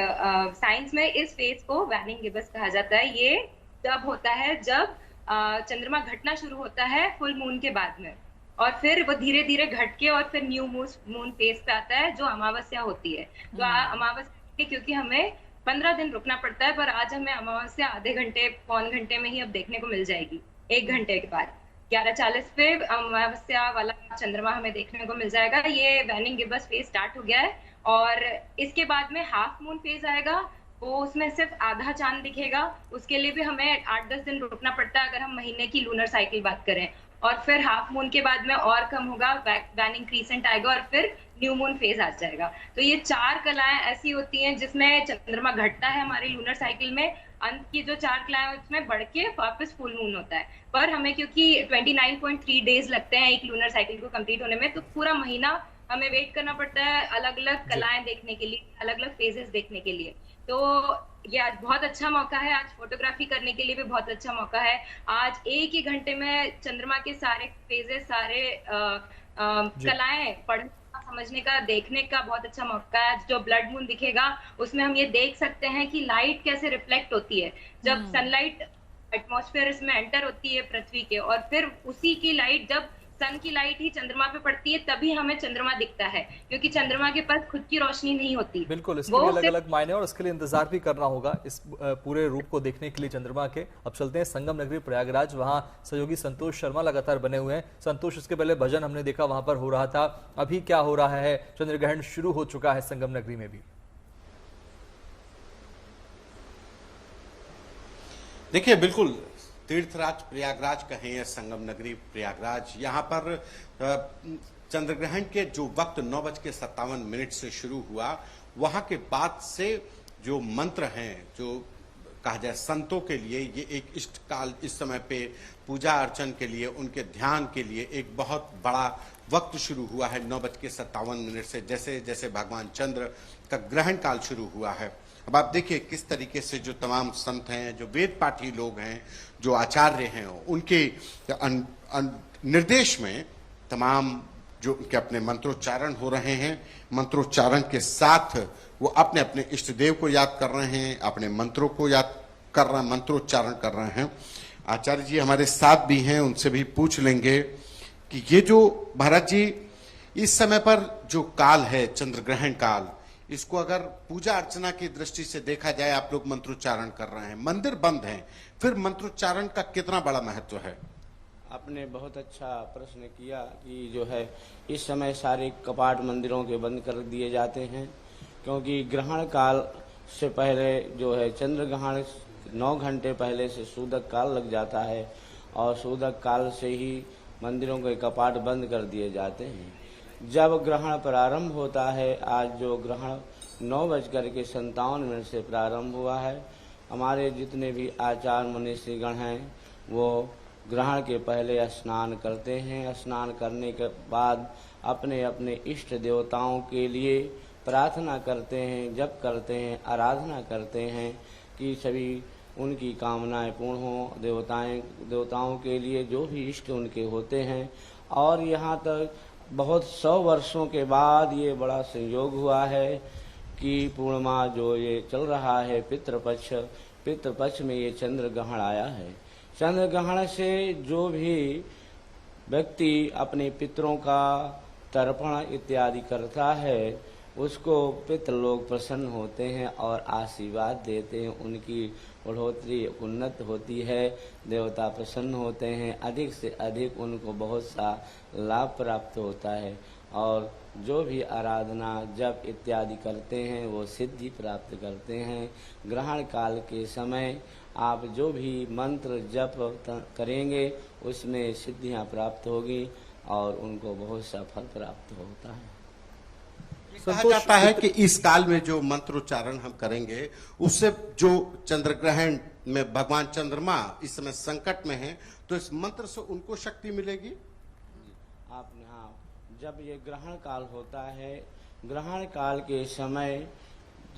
साइंस में इस फेज को वैनिंग गिब्बस कहा जाता है। ये तब होता है जब चंद्रमा घटना शुरू होता है फुल मून के बाद में, और फिर वो धीरे धीरे घट के और फिर न्यू मून फेज पे आता है, जो अमावस्या होती है। तो अमावस्या क्योंकि हमें 15 दिन रुकना पड़ता है, पर आज हमें अमावस्या आधे घंटे पौन घंटे में ही अब देखने को मिल जाएगी। 1 घंटे के बाद 11:40 पे अमावस्या वाला चंद्रमा हमें देखने को मिल जाएगा। ये वैनिंग गिब्बस फेज स्टार्ट हो गया है, और इसके बाद में हाफ मून फेज आएगा, वो उसमें सिर्फ आधा चांद दिखेगा। उसके लिए भी हमें 8-10 दिन रुकना पड़ता है अगर हम महीने की लूनर साइकिल बात करें, और फिर हाफ मून के बाद में और कम होगा, वैनिंग क्रीसेंट आएगा, और फिर न्यू मून फेज आ जाएगा। तो ये 4 कलाएं ऐसी होती हैं जिसमें चंद्रमा घटता है हमारी लूनर साइकिल में, अंत की जो 4 कलाएं उसमें बढ़ के वापस फुल मून होता है। पर हमें क्योंकि 29.3 डेज लगते हैं एक लूनर साइकिल को कंप्लीट होने में, तो पूरा महीना हमें वेट करना पड़ता है अलग अलग कलाएं देखने के लिए, अलग अलग फेजेस देखने के लिए। तो ये आज बहुत अच्छा मौका है, आज फोटोग्राफी करने के लिए भी बहुत अच्छा मौका है। आज एक ही घंटे में चंद्रमा के सारे फेजेस, सारे कलाएं पढ़ने का, समझने का, देखने का बहुत अच्छा मौका है। जो ब्लड मून दिखेगा उसमें हम ये देख सकते हैं कि लाइट कैसे रिफ्लेक्ट होती है जब सनलाइट एटमॉस्फेयर में एंटर होती है पृथ्वी के, और फिर उसी की लाइट, जब सन की लाइट ही चंद्रमा पे पड़ती है तभी हमें चंद्रमा दिखता है, क्योंकि चंद्रमा के पास खुद की रोशनी नहीं होती। बिल्कुल, इसके लिए अलग अलग मायने, और इसके लिए इंतजार भी करना होगा इस पूरे रूप को देखने के लिए चंद्रमा के। अब चलते हैं संगम नगरी प्रयागराज, वहां सहयोगी संतोष शर्मा लगातार बने हुए हैं। संतोष, इसके पहले भजन हमने देखा वहां पर हो रहा था, अभी क्या हो रहा है? चंद्रग्रहण शुरू हो चुका है संगम नगरी में भी। देखिए, बिल्कुल तीर्थराज प्रयागराज कहें या संगम नगरी प्रयागराज, यहाँ पर चंद्रग्रहण के जो वक्त 9:57 से शुरू हुआ, वहां के बाद से जो मंत्र हैं, जो कहा जाए संतों के लिए, ये एक इष्ट काल, इस समय पे पूजा अर्चन के लिए, उनके ध्यान के लिए एक बहुत बड़ा वक्त शुरू हुआ है 9:57 से, जैसे जैसे भगवान चंद्र का ग्रहण काल शुरू हुआ है। अब आप देखिए किस तरीके से जो तमाम संत हैं, जो वेद पाठी लोग हैं, जो आचार्य हैं, उनके निर्देश में तमाम जो उनके अपने मंत्रोच्चारण हो रहे हैं। मंत्रोच्चारण के साथ वो अपने अपने इष्ट देव को याद कर रहे हैं, अपने मंत्रों को याद कर रहे हैं, मंत्रोच्चारण कर रहे हैं। आचार्य जी हमारे साथ भी हैं, उनसे भी पूछ लेंगे कि ये जो भारत जी इस समय पर जो काल है, चंद्रग्रहण काल, इसको अगर पूजा अर्चना की दृष्टि से देखा जाए, आप लोग मंत्रोच्चारण कर रहे हैं, मंदिर बंद हैं, फिर मंत्रोच्चारण का कितना बड़ा महत्व है? आपने बहुत अच्छा प्रश्न किया कि जो है इस समय सारे कपाट मंदिरों के बंद कर दिए जाते हैं, क्योंकि ग्रहण काल से पहले जो है चंद्रग्रहण 9 घंटे पहले से सूदक काल लग जाता है, और सूदक काल से ही मंदिरों के कपाट बंद कर दिए जाते हैं। जब ग्रहण प्रारंभ होता है, आज जो ग्रहण 9:57 से प्रारंभ हुआ है, हमारे जितने भी आचार्य मनीषीगण हैं वो ग्रहण के पहले स्नान करते हैं। स्नान करने के बाद अपने अपने इष्ट देवताओं के लिए प्रार्थना करते हैं, जप करते हैं, आराधना करते हैं कि सभी उनकी कामनाएं पूर्ण हों। देवताओं के लिए जो भी इष्ट उनके होते हैं। और यहाँ तक बहुत 100 वर्षों के बाद ये बड़ा संयोग हुआ है कि पूर्णिमा जो ये चल रहा है, पितृपक्ष में ये चंद्र ग्रहण आया है। चंद्र ग्रहण से जो भी व्यक्ति अपने पितरों का तर्पण इत्यादि करता है उसको पितृलोक प्रसन्न होते हैं और आशीर्वाद देते हैं, उनकी बढ़ोतरी उन्नत होती है, देवता प्रसन्न होते हैं, अधिक से अधिक उनको बहुत सा लाभ प्राप्त होता है और जो भी आराधना जप इत्यादि करते हैं वो सिद्धि प्राप्त करते हैं। ग्रहण काल के समय आप जो भी मंत्र जप करेंगे उसमें सिद्धियां प्राप्त होगी और उनको बहुत सा फल प्राप्त होता है। कहा जाता है कि इस काल में जो मंत्रोच्चारण हम करेंगे उससे जो चंद्र ग्रहण में भगवान चंद्रमा इस समय संकट में हैं, तो इस मंत्र से उनको शक्ति मिलेगी। आपने हाँ, जब ये ग्रहण काल होता है, ग्रहण काल के समय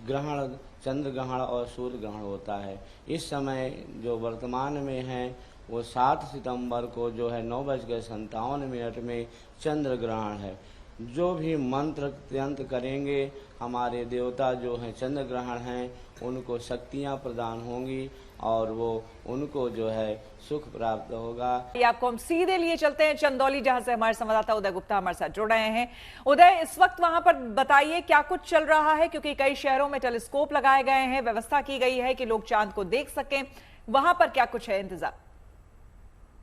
ग्रहण चंद्र ग्रहण और सूर्य ग्रहण होता है। इस समय जो वर्तमान में है वो 7 सितंबर को जो है 9:57 में चंद्र ग्रहण है। जो भी मंत्र तंत्र करेंगे हमारे देवता जो हैं चंद्र ग्रहण हैं उनको शक्तियां प्रदान होंगी और वो उनको जो है सुख प्राप्त होगा। ये आपको हम सीधे लिए चलते हैं चंदौली, जहां से हमारे संवाददाता उदय गुप्ता हमारे साथ जुड़ रहे हैं। उदय, इस वक्त वहां पर बताइए क्या कुछ चल रहा है, क्योंकि कई शहरों में टेलीस्कोप लगाए गए हैं, व्यवस्था की गई है कि लोग चांद को देख सकें, वहां पर क्या कुछ है इंतजाम?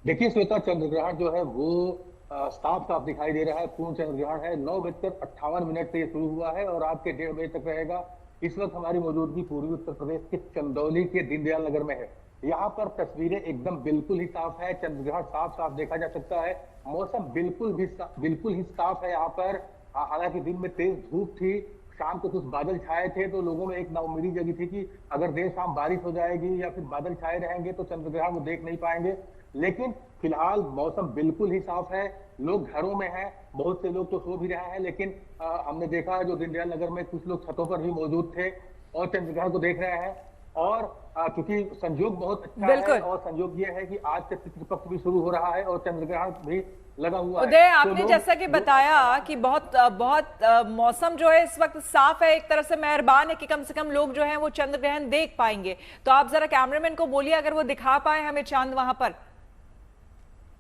देखिए श्वेता, चंद्र ग्रहण जो है वो साफ साफ दिखाई दे रहा है। पूर्ण चंद्र ग्रहण है। 9:58 से ये शुरू हुआ है और रात के 1:30 बजे तक रहेगा। इस वक्त हमारी मौजूदगी पूर्वी उत्तर प्रदेश के चंदौली के दीनदयाल नगर में है। यहाँ पर तस्वीरें एकदम बिल्कुल ही साफ है, चंद्र ग्रहण साफ साफ देखा जा सकता है। मौसम बिल्कुल ही साफ है यहाँ पर। हालांकि दिन में तेज धूप थी, शाम को कुछ बादल छाए थे, तो लोगों में एक नाउमीदी जगी थी कि अगर देर शाम बारिश हो जाएगी या फिर बादल छाए रहेंगे तो चंद्र ग्रहण को देख नहीं पाएंगे। लेकिन फिलहाल मौसम बिल्कुल ही साफ है। लोग घरों में हैं, बहुत से लोग तो सो भी रहे हैं, लेकिन हमने देखा है जो दीनदयाल नगर में कुछ लोग छतों पर भी मौजूद थे और चंद्र ग्रहण को देख रहे हैं। और क्योंकि संयोग बहुत अच्छा है और संयोग ये है कि आज से पितृपक्ष भी शुरू हो रहा है और चंद्र ग्रहण भी लगा हुआ है। उदय, आपने जैसा कि बताया कि बहुत मौसम जो है इस वक्त साफ है, एक तरह से मेहरबान है कि कम से कम लोग जो हैं वो चंद्र ग्रहण देख पाएंगे। तो आप जरा कैमरामैन को बोलिए अगर वो दिखा पाए हमें चांद वहां पर।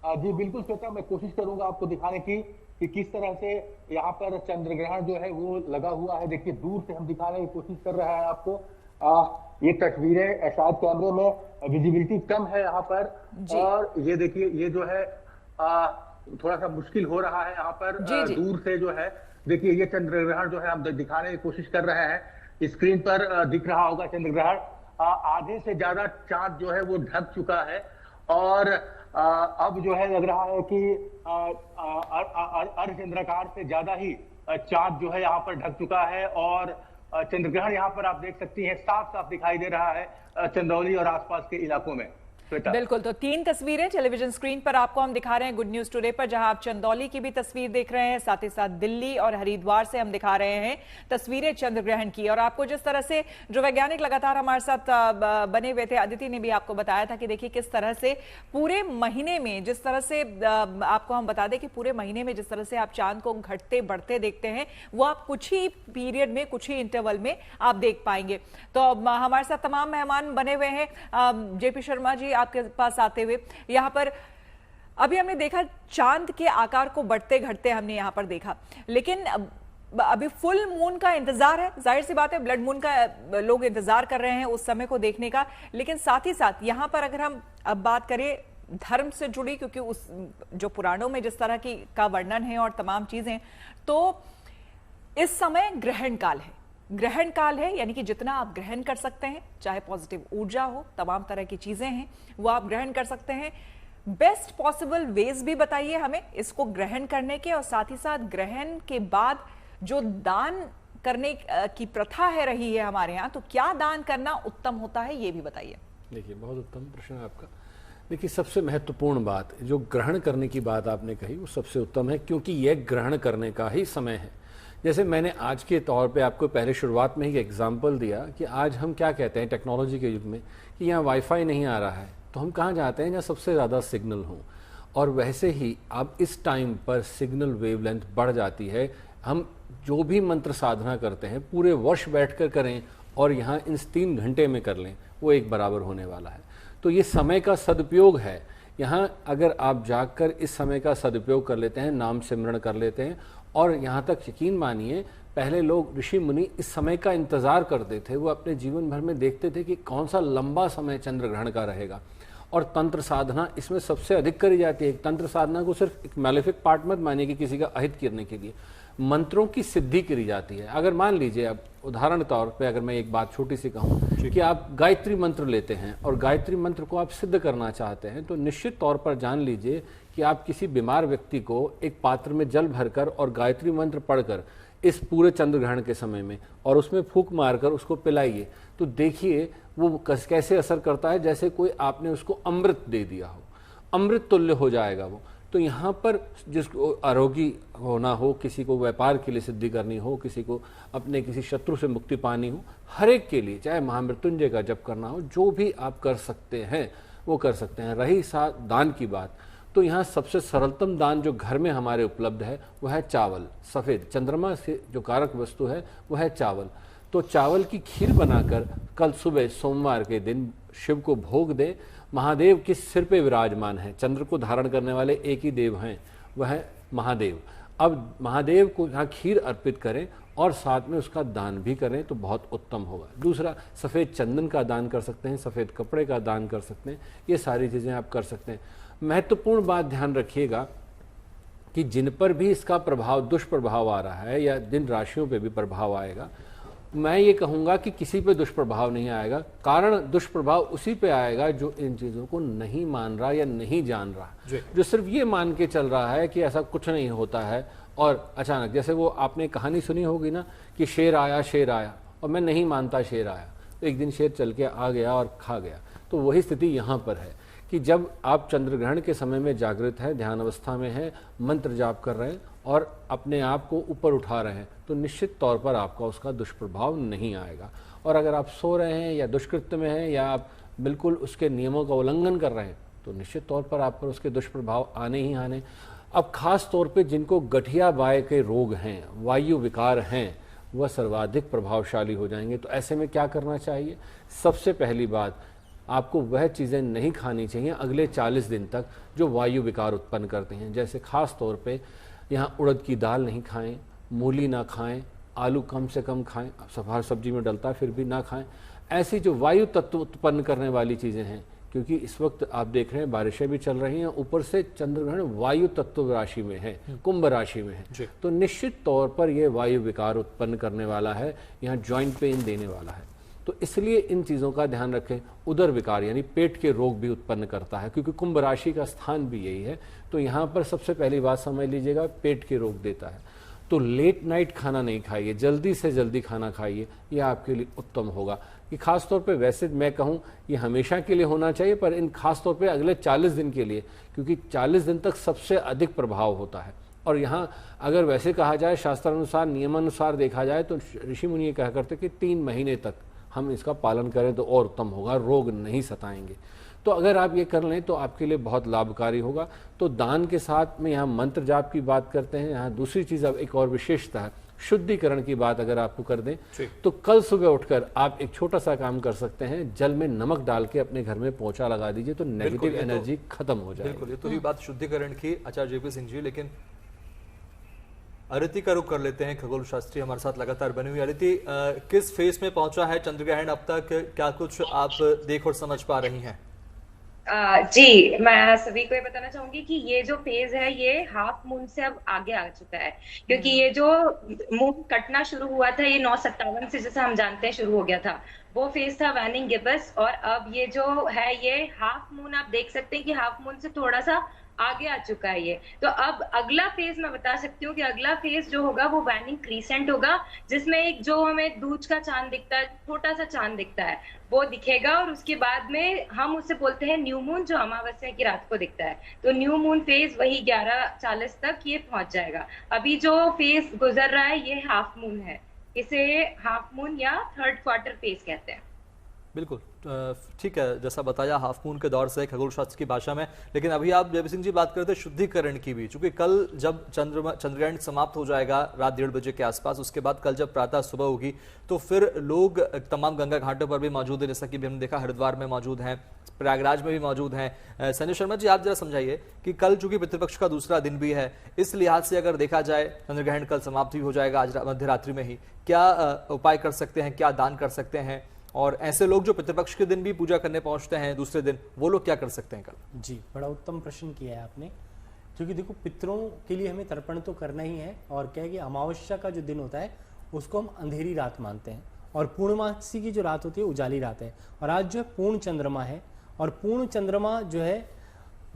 जी बिल्कुल श्वेता, मैं कोशिश करूंगा आपको दिखाने की कि किस तरह से यहाँ पर चंद्र ग्रहण जो है वो लगा हुआ है। देखिए दूर से हम दिखाने की कोशिश कर रहे हैं आपको। ये तस्वीरें शायद कैमरे में विजिबिलिटी कम है यहाँ पर, और ये देखिए ये जो है थोड़ा सा मुश्किल हो रहा है यहाँ पर दूर से जो है। देखिए ये चंद्र ग्रहण जो है हम दिखाने की कोशिश कर रहे हैं। स्क्रीन पर दिख रहा होगा चंद्र ग्रहण। आधे से ज्यादा चांद जो है वो ढक चुका है और अब जो है लग रहा है कि अर्धचंद्राकार से ज्यादा ही चांद जो है यहाँ पर ढक चुका है और चंद्र ग्रहण यहाँ पर आप देख सकती हैं साफ साफ दिखाई दे रहा है चंदौली और आसपास के इलाकों में। बिल्कुल, तो 3 तस्वीरें टेलीविजन स्क्रीन पर आपको हम दिखा रहे हैं गुड न्यूज टुडे पर, जहां आप चंदौली की भी तस्वीर देख रहे हैं, साथ ही साथ दिल्ली और हरिद्वार से हम दिखा रहे हैं तस्वीरें चंद्र ग्रहण की। और आपको जिस तरह से जो वैज्ञानिक लगातार हमारे साथ बने हुए थे, अदिति ने भी आपको बताया था कि देखिए किस तरह से पूरे महीने में, जिस तरह से आपको हम बता दें कि पूरे महीने में जिस तरह से आप चांद को घटते बढ़ते देखते हैं वो आप कुछ ही पीरियड में, कुछ ही इंटरवल में आप देख पाएंगे। तो हमारे साथ तमाम मेहमान बने हुए हैं। जेपी शर्मा जी आपके पास आते हुए, यहाँ पर अभी हमने देखा चांद के आकार को बढ़ते घटते हमने यहाँ पर देखा, लेकिन अभी फुल मून का इंतजार है। जाहिर सी बात है ब्लड मून का लोग इंतजार कर रहे हैं उस समय को देखने का, लेकिन साथ ही साथ यहाँ पर अगर हम अब बात करें धर्म से जुड़ी, क्योंकि उस जो पुराणों में जिस तरह की का वर्णन है और तमाम चीजें, तो इस समय ग्रहण काल है। ग्रहण काल है यानी कि जितना आप ग्रहण कर सकते हैं, चाहे पॉजिटिव ऊर्जा हो, तमाम तरह की चीजें हैं वो आप ग्रहण कर सकते हैं। बेस्ट पॉसिबल वेज भी बताइए हमें इसको ग्रहण करने के, और साथ ही साथ ग्रहण के बाद जो दान करने की प्रथा है रही है हमारे यहाँ, तो क्या दान करना उत्तम होता है ये भी बताइए। देखिए बहुत उत्तम प्रश्न है आपका। देखिए सबसे महत्वपूर्ण बात जो ग्रहण करने की बात आपने कही वो सबसे उत्तम है, क्योंकि यह ग्रहण करने का ही समय है। जैसे मैंने आज के तौर पे आपको पहले शुरुआत में ही एग्जांपल दिया कि आज हम क्या कहते हैं टेक्नोलॉजी के युग में कि यहाँ वाईफाई नहीं आ रहा है, तो हम कहाँ जाते हैं जहाँ सबसे ज़्यादा सिग्नल हो, और वैसे ही अब इस टाइम पर सिग्नल वेवलेंथ बढ़ जाती है। हम जो भी मंत्र साधना करते हैं पूरे वर्ष बैठ कर करें और यहाँ इन 3 घंटे में कर लें, वो एक बराबर होने वाला है। तो ये समय का सदुपयोग है। यहाँ अगर आप जाकर इस समय का सदुपयोग कर लेते हैं, नाम सिमरण कर लेते हैं, और यहाँ तक यकीन मानिए पहले लोग ऋषि मुनि इस समय का इंतज़ार करते थे, वो अपने जीवन भर में देखते थे कि कौन सा लंबा समय चंद्र ग्रहण का रहेगा, और तंत्र साधना इसमें सबसे अधिक करी जाती है। तंत्र साधना को सिर्फ एक मैलेफिक पार्ट मत मानिए कि किसी का अहित करने के लिए, मंत्रों की सिद्धि करी जाती है। अगर मान लीजिए अब उदाहरण तौर पे अगर मैं एक बात छोटी सी कहूँ कि आप गायत्री मंत्र लेते हैं और गायत्री मंत्र को आप सिद्ध करना चाहते हैं, तो निश्चित तौर पर जान लीजिए कि आप किसी बीमार व्यक्ति को एक पात्र में जल भरकर और गायत्री मंत्र पढ़कर इस पूरे चंद्र ग्रहण के समय में और उसमें फूंक मारकर उसको पिलाइए, तो देखिए वो कैसे असर करता है, जैसे कोई आपने उसको अमृत दे दिया हो, अमृत तुल्य हो जाएगा वो। तो यहाँ पर जिसको आरोगी होना हो, किसी को व्यापार के लिए सिद्धि करनी हो, किसी को अपने किसी शत्रु से मुक्ति पानी हो, हर एक के लिए चाहे महामृत्युंजय का जप करना हो, जो भी आप कर सकते हैं वो कर सकते हैं। रही साथ दान की बात, तो यहाँ सबसे सरलतम दान जो घर में हमारे उपलब्ध है वह है चावल। सफ़ेद चंद्रमा से जो कारक वस्तु है वह है चावल। तो चावल की खीर बनाकर कल सुबह सोमवार के दिन शिव को भोग दें। महादेव किस सिर पे विराजमान है, चंद्र को धारण करने वाले एक ही देव हैं, वह है महादेव। अब महादेव को यहाँ खीर अर्पित करें और साथ में उसका दान भी करें तो बहुत उत्तम होगा। दूसरा, सफ़ेद चंदन का दान कर सकते हैं, सफ़ेद कपड़े का दान कर सकते हैं, ये सारी चीज़ें आप कर सकते हैं। महत्वपूर्ण बात ध्यान रखिएगा कि जिन पर भी इसका प्रभाव दुष्प्रभाव आ रहा है या जिन राशियों पे भी प्रभाव आएगा, मैं ये कहूँगा कि किसी पे दुष्प्रभाव नहीं आएगा। कारण दुष्प्रभाव उसी पे आएगा जो इन चीज़ों को नहीं मान रहा या नहीं जान रहा, जो सिर्फ ये मान के चल रहा है कि ऐसा कुछ नहीं होता है और अचानक, जैसे वो आपने कहानी सुनी होगी ना कि शेर आया और मैं नहीं मानता शेर आया, तो एक दिन शेर चल के आ गया और खा गया। तो वही स्थिति यहाँ पर है कि जब आप चंद्र ग्रहण के समय में जागृत हैं, ध्यान अवस्था में हैं, मंत्र जाप कर रहे हैं और अपने आप को ऊपर उठा रहे हैं, तो निश्चित तौर पर आपका उसका दुष्प्रभाव नहीं आएगा। और अगर आप सो रहे हैं या दुष्कृत्य में हैं या आप बिल्कुल उसके नियमों का उल्लंघन कर रहे हैं, तो निश्चित तौर पर आप पर उसके दुष्प्रभाव आने ही आने। अब खास तौर पे जिनको गठिया बाय के रोग हैं, वायु विकार हैं, वह सर्वाधिक प्रभावशाली हो जाएंगे। तो ऐसे में क्या करना चाहिए? सबसे पहली बात, आपको वह चीज़ें नहीं खानी चाहिए अगले 40 दिन तक जो वायु विकार उत्पन्न करते हैं। जैसे खास तौर पे यहाँ उड़द की दाल नहीं खाएं, मूली ना खाएं, आलू कम से कम खाएं, सब्जी में डलता है फिर भी ना खाएं। ऐसी जो वायु तत्व उत्पन्न करने वाली चीज़ें हैं, क्योंकि इस वक्त आप देख रहे हैं बारिशें भी चल रही हैं, ऊपर से चंद्रग्रहण वायु तत्व राशि में है, कुंभ राशि में है, तो निश्चित तौर पर यह वायु विकार उत्पन्न करने वाला है, यहाँ जॉइंट पेन देने वाला है। तो इसलिए इन चीज़ों का ध्यान रखें। उदर विकार यानी पेट के रोग भी उत्पन्न करता है, क्योंकि कुंभ राशि का स्थान भी यही है। तो यहाँ पर सबसे पहली बात समझ लीजिएगा, पेट के रोग देता है। तो लेट नाइट खाना नहीं खाइए, जल्दी से जल्दी खाना खाइए, यह आपके लिए उत्तम होगा। कि खास तौर पे वैसे मैं कहूँ ये हमेशा के लिए होना चाहिए, पर इन खास तौर पे अगले 40 दिन के लिए, क्योंकि 40 दिन तक सबसे अधिक प्रभाव होता है। और यहाँ अगर वैसे कहा जाए, शास्त्रानुसार नियमानुसार देखा जाए, तो ऋषि मुनि ये कहा करते कि 3 महीने तक हम इसका पालन करें तो और उत्तम होगा, रोग नहीं सताएंगे। तो अगर आप ये कर लें तो आपके लिए बहुत लाभकारी होगा। तो दान के साथ में यहाँ मंत्र जाप की बात करते हैं। यहाँ दूसरी चीज़, अब एक और विशेषता है, शुद्धिकरण की बात अगर आपको कर दें तो कल सुबह उठकर आप एक छोटा सा काम कर सकते हैं, जल में नमक डाल के अपने घर में पोंछा लगा दीजिए, तो नेगेटिव एनर्जी खत्म हो जाएगी। बिल्कुल, ये तो ही बात शुद्धिकरण की आचार्य जेपी सिंह जी। लेकिन अदिति का रुख कर लेते हैं, खगोल शास्त्री हमारे साथ लगातार बनी हुई। अदिति, किस फेज में पहुंचा है चंद्रग्रहण अब तक, क्या कुछ आप देख और समझ पा रही हैं? जी, मैं सभी को ये बताना चाहूंगी कि ये जो फेज है ये हाफ मून से अब आगे आ चुका है, क्योंकि ये जो मून कटना शुरू हुआ था ये 9:57 से, जैसे हम जानते हैं, शुरू हो गया था। वो फेज था वैनिंग गिब्बस, और अब ये जो है ये हाफ मून, आप देख सकते हैं कि हाफ मून से थोड़ा सा आगे आ चुका है ये। तो अब अगला फेज मैं बता सकती हूँ कि अगला फेज जो होगा वो वैनिंग क्रीसेंट होगा, जिसमें एक जो हमें दूज का चांद दिखता है, छोटा सा चांद दिखता है, वो दिखेगा। और उसके बाद में हम उसे बोलते हैं न्यू मून, जो अमावस्या की रात को दिखता है। तो न्यू मून फेज वही 11:40 तक ये पहुंच जाएगा। अभी जो फेज गुजर रहा है ये हाफ मून है, इसे हाफ मून या थर्ड क्वार्टर फेज कहते हैं। बिल्कुल। ठीक है, जैसा बताया हाफ मून के दौर से खगोल शास्त्र की भाषा में, लेकिन अभी आप जयवीर सिंह जी बात करते हैं शुद्धिकरण की भी, क्योंकि कल जब चंद्रग्रहण समाप्त हो जाएगा रात 1:30 बजे के आसपास, उसके बाद कल जब प्रातः सुबह होगी तो फिर लोग तमाम गंगा घाटों पर भी मौजूद है, जैसा कि हमने देखा हरिद्वार में मौजूद हैं, प्रयागराज में भी मौजूद हैं। संजय शर्मा जी, आप जरा समझाइए कि कल चूंकि पितृपक्ष का दूसरा दिन भी है, इस लिहाज से अगर देखा जाए चंद्रग्रहण कल समाप्त भी हो जाएगा आज मध्य रात्रि में ही, क्या उपाय कर सकते हैं, क्या दान कर सकते हैं, और ऐसे लोग जो पितृपक्ष के दिन भी पूजा करने पहुंचते हैं दूसरे दिन, वो लोग क्या कर सकते हैं कल? जी, बड़ा उत्तम प्रश्न किया है आपने, क्योंकि देखो पितरों के लिए हमें तर्पण तो करना ही है, और क्या है कि अमावस्या का जो दिन होता है उसको हम अंधेरी रात मानते हैं, और पूर्णमासी की जो रात होती है उजाली रात है, और आज जो है पूर्ण चंद्रमा है, और पूर्ण चंद्रमा जो है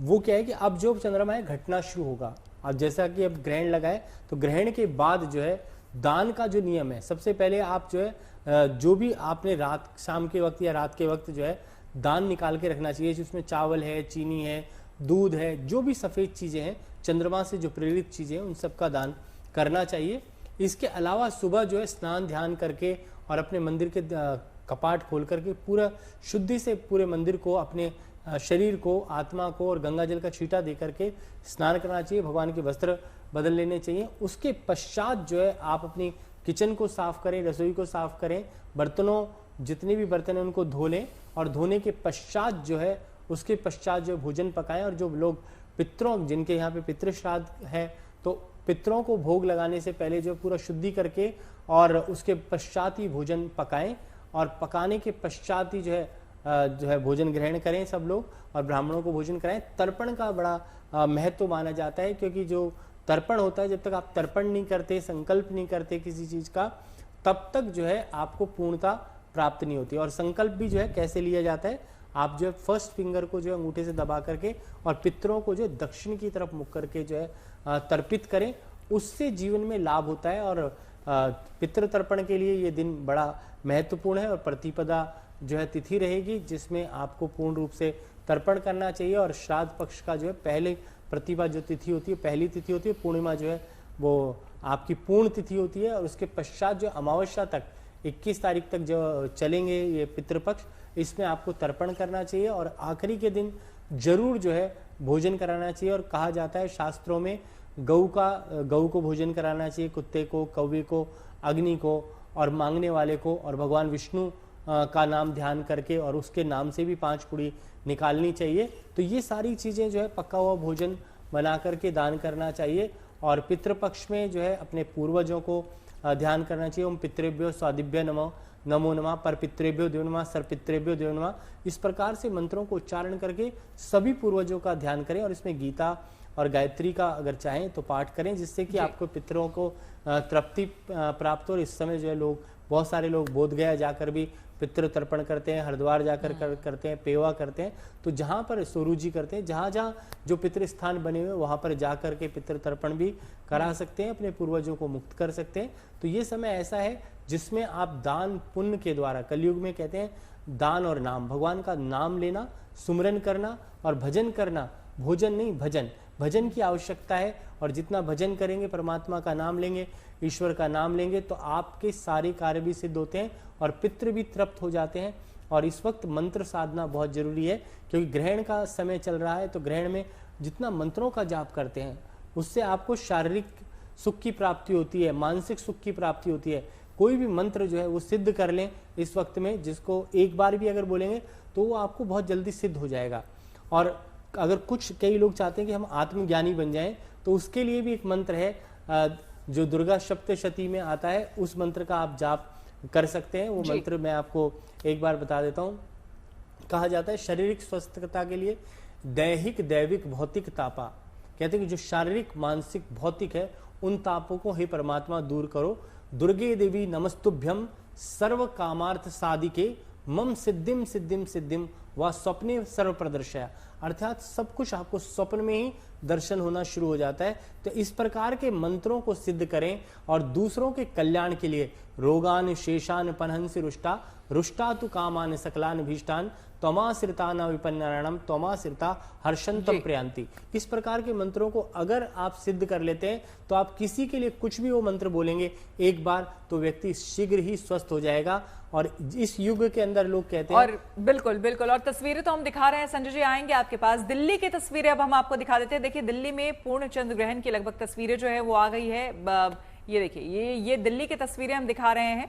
वो क्या है कि अब जो चंद्रमा है घटना शुरू होगा। अब जैसा कि अब ग्रहण लगा है तो ग्रहण के बाद जो है दान का जो नियम है, सबसे पहले आप जो है जो भी आपने रात शाम के वक्त या रात के वक्त जो है दान निकाल के रखना चाहिए, जिसमें चावल है, चीनी है, दूध है, जो भी सफ़ेद चीज़ें हैं, चंद्रमा से जो प्रेरित चीज़ें हैं, उन सब का दान करना चाहिए। इसके अलावा सुबह जो है स्नान ध्यान करके और अपने मंदिर के कपाट खोल करके पूरा शुद्धि से पूरे मंदिर को, अपने शरीर को, आत्मा को और गंगा जल का छींटा दे करके स्नान करना चाहिए, भगवान के वस्त्र बदल लेने चाहिए। उसके पश्चात जो है आप अपनी किचन को साफ करें, रसोई को साफ करें, बर्तनों जितने भी बर्तन हैं उनको धो लें, और धोने के पश्चात जो है उसके पश्चात जो भोजन पकाएं। और जो लोग पितरों, जिनके यहाँ पे पितृ श्राद्ध है, तो पितरों को भोग लगाने से पहले जो पूरा शुद्धि करके और उसके पश्चात ही भोजन पकाएं, और पकाने के पश्चात ही जो है भोजन ग्रहण करें सब लोग, और ब्राह्मणों को भोजन कराएं। तर्पण का बड़ा महत्व माना जाता है, क्योंकि जो तर्पण होता है, जब तक आप तर्पण नहीं करते, संकल्प नहीं करते किसी चीज का, तब तक जो है आपको पूर्णता प्राप्त नहीं होती। और संकल्प भी जो है कैसे लिया जाता है, आप जो है फर्स्ट फिंगर को जो है अंगूठे से दबा करके और पितरों को जो है दक्षिण की तरफ मुख करके जो है तर्पित करें, उससे जीवन में लाभ होता है। और पितृ तर्पण के लिए ये दिन बड़ा महत्वपूर्ण है, और प्रतिपदा जो है तिथि रहेगी जिसमें आपको पूर्ण रूप से तर्पण करना चाहिए। और श्राद्ध पक्ष का जो है पहले प्रतिपदा जो तिथि होती है, पहली तिथि होती है, पूर्णिमा जो है वो आपकी पूर्ण तिथि होती है, और उसके पश्चात जो अमावस्या तक 21 तारीख तक जो चलेंगे ये पितृपक्ष, इसमें आपको तर्पण करना चाहिए। और आखिरी के दिन जरूर जो है भोजन कराना चाहिए। और कहा जाता है शास्त्रों में गऊ को भोजन कराना चाहिए, कुत्ते को, कौवे को, अग्नि को, और मांगने वाले को, और भगवान विष्णु का नाम ध्यान करके और उसके नाम से भी 5 पुड़ी निकालनी चाहिए। तो ये सारी चीज़ें जो है पका हुआ भोजन बना करके दान करना चाहिए। और पितृपक्ष में जो है अपने पूर्वजों को ध्यान करना चाहिए। ओम पितृभ्यो स्वादिभ्य नमो नमः, पर पितृभ्यो देव नमः, सर पितृभ्यो देव नमः, इस प्रकार से मंत्रों को उच्चारण करके सभी पूर्वजों का ध्यान करें। और इसमें गीता और गायत्री का अगर चाहें तो पाठ करें, जिससे कि आपको पितरों को तृप्ति प्राप्त हो। इस समय जो है बहुत सारे लोग बोधगया जाकर भी पितृ तर्पण करते हैं, हरिद्वार जाकर करते हैं, पेवा करते हैं। तो जहाँ पर सूरज जी करते हैं, जहाँ जहाँ जो पितृ स्थान बने हुए वहाँ पर जाकर के पितृ तर्पण भी करा सकते हैं, अपने पूर्वजों को मुक्त कर सकते हैं। तो ये समय ऐसा है जिसमें आप दान पुण्य के द्वारा, कलयुग में कहते हैं दान और नाम, भगवान का नाम लेना, सुमरन करना और भजन करना, भोजन नहीं भजन, भजन की आवश्यकता है। और जितना भजन करेंगे, परमात्मा का नाम लेंगे, ईश्वर का नाम लेंगे, तो आपके सारे कार्य भी सिद्ध होते हैं और पितृ भी तृप्त हो जाते हैं। और इस वक्त मंत्र साधना बहुत जरूरी है, क्योंकि ग्रहण का समय चल रहा है। तो ग्रहण में जितना मंत्रों का जाप करते हैं उससे आपको शारीरिक सुख की प्राप्ति होती है, मानसिक सुख की प्राप्ति होती है। कोई भी मंत्र जो है वो सिद्ध कर लें इस वक्त में, जिसको एक बार भी अगर बोलेंगे तो वो आपको बहुत जल्दी सिद्ध हो जाएगा। और अगर कई लोग चाहते हैं कि हम आत्मज्ञानी बन जाएं, तो उसके लिए भी एक मंत्र है जो दुर्गा सप्तशती में आता है, उस मंत्र का आप जाप कर सकते हैं। वो मंत्र मैं आपको एक बार बता देता हूँ। कहा जाता है शारीरिक स्वस्थता के लिए दैहिक दैविक भौतिक तापा, कहते हैं कि जो शारीरिक मानसिक भौतिक है उन तापों को हे परमात्मा दूर करो। दुर्गे देवी नमस्तुभ्यम सर्व कामार्थ साधिके मम सिद्धिम सिद्धिम सिद्धिम वह स्वप्ने सर्व प्रदर्शया, अर्थात सब कुछ आपको स्वप्न में ही दर्शन होना शुरू हो जाता है। तो इस प्रकार के मंत्रों को सिद्ध करें और दूसरों के कल्याण के लिए रोगान शेषान पनहंसि रुष्टा रुष्टा तु कामान सकलान भीष्टान त्वमाश्रिता न विपन्नारायणम त्वमाश्रिता हर्षंतम प्रयांति। इस प्रकार के मंत्रों को अगर आप सिद्ध कर लेते हैं तो आप किसी के लिए कुछ भी वो मंत्र बोलेंगे एक बार तो व्यक्ति शीघ्र ही स्वस्थ हो जाएगा। और इस युग के अंदर लोग कहते हैं, और बिल्कुल बिल्कुल, और तस्वीरें तो हम दिखा रहे हैं। संजय जी आएंगे आपके पास, दिल्ली की तस्वीरें अब हम आपको दिखा देते हैं। देखिए दिल्ली में पूर्ण चंद्र ग्रहण की लगभग तस्वीरें जो है वो आ गई है। ये देखिए ये दिल्ली की तस्वीरें हम दिखा रहे हैं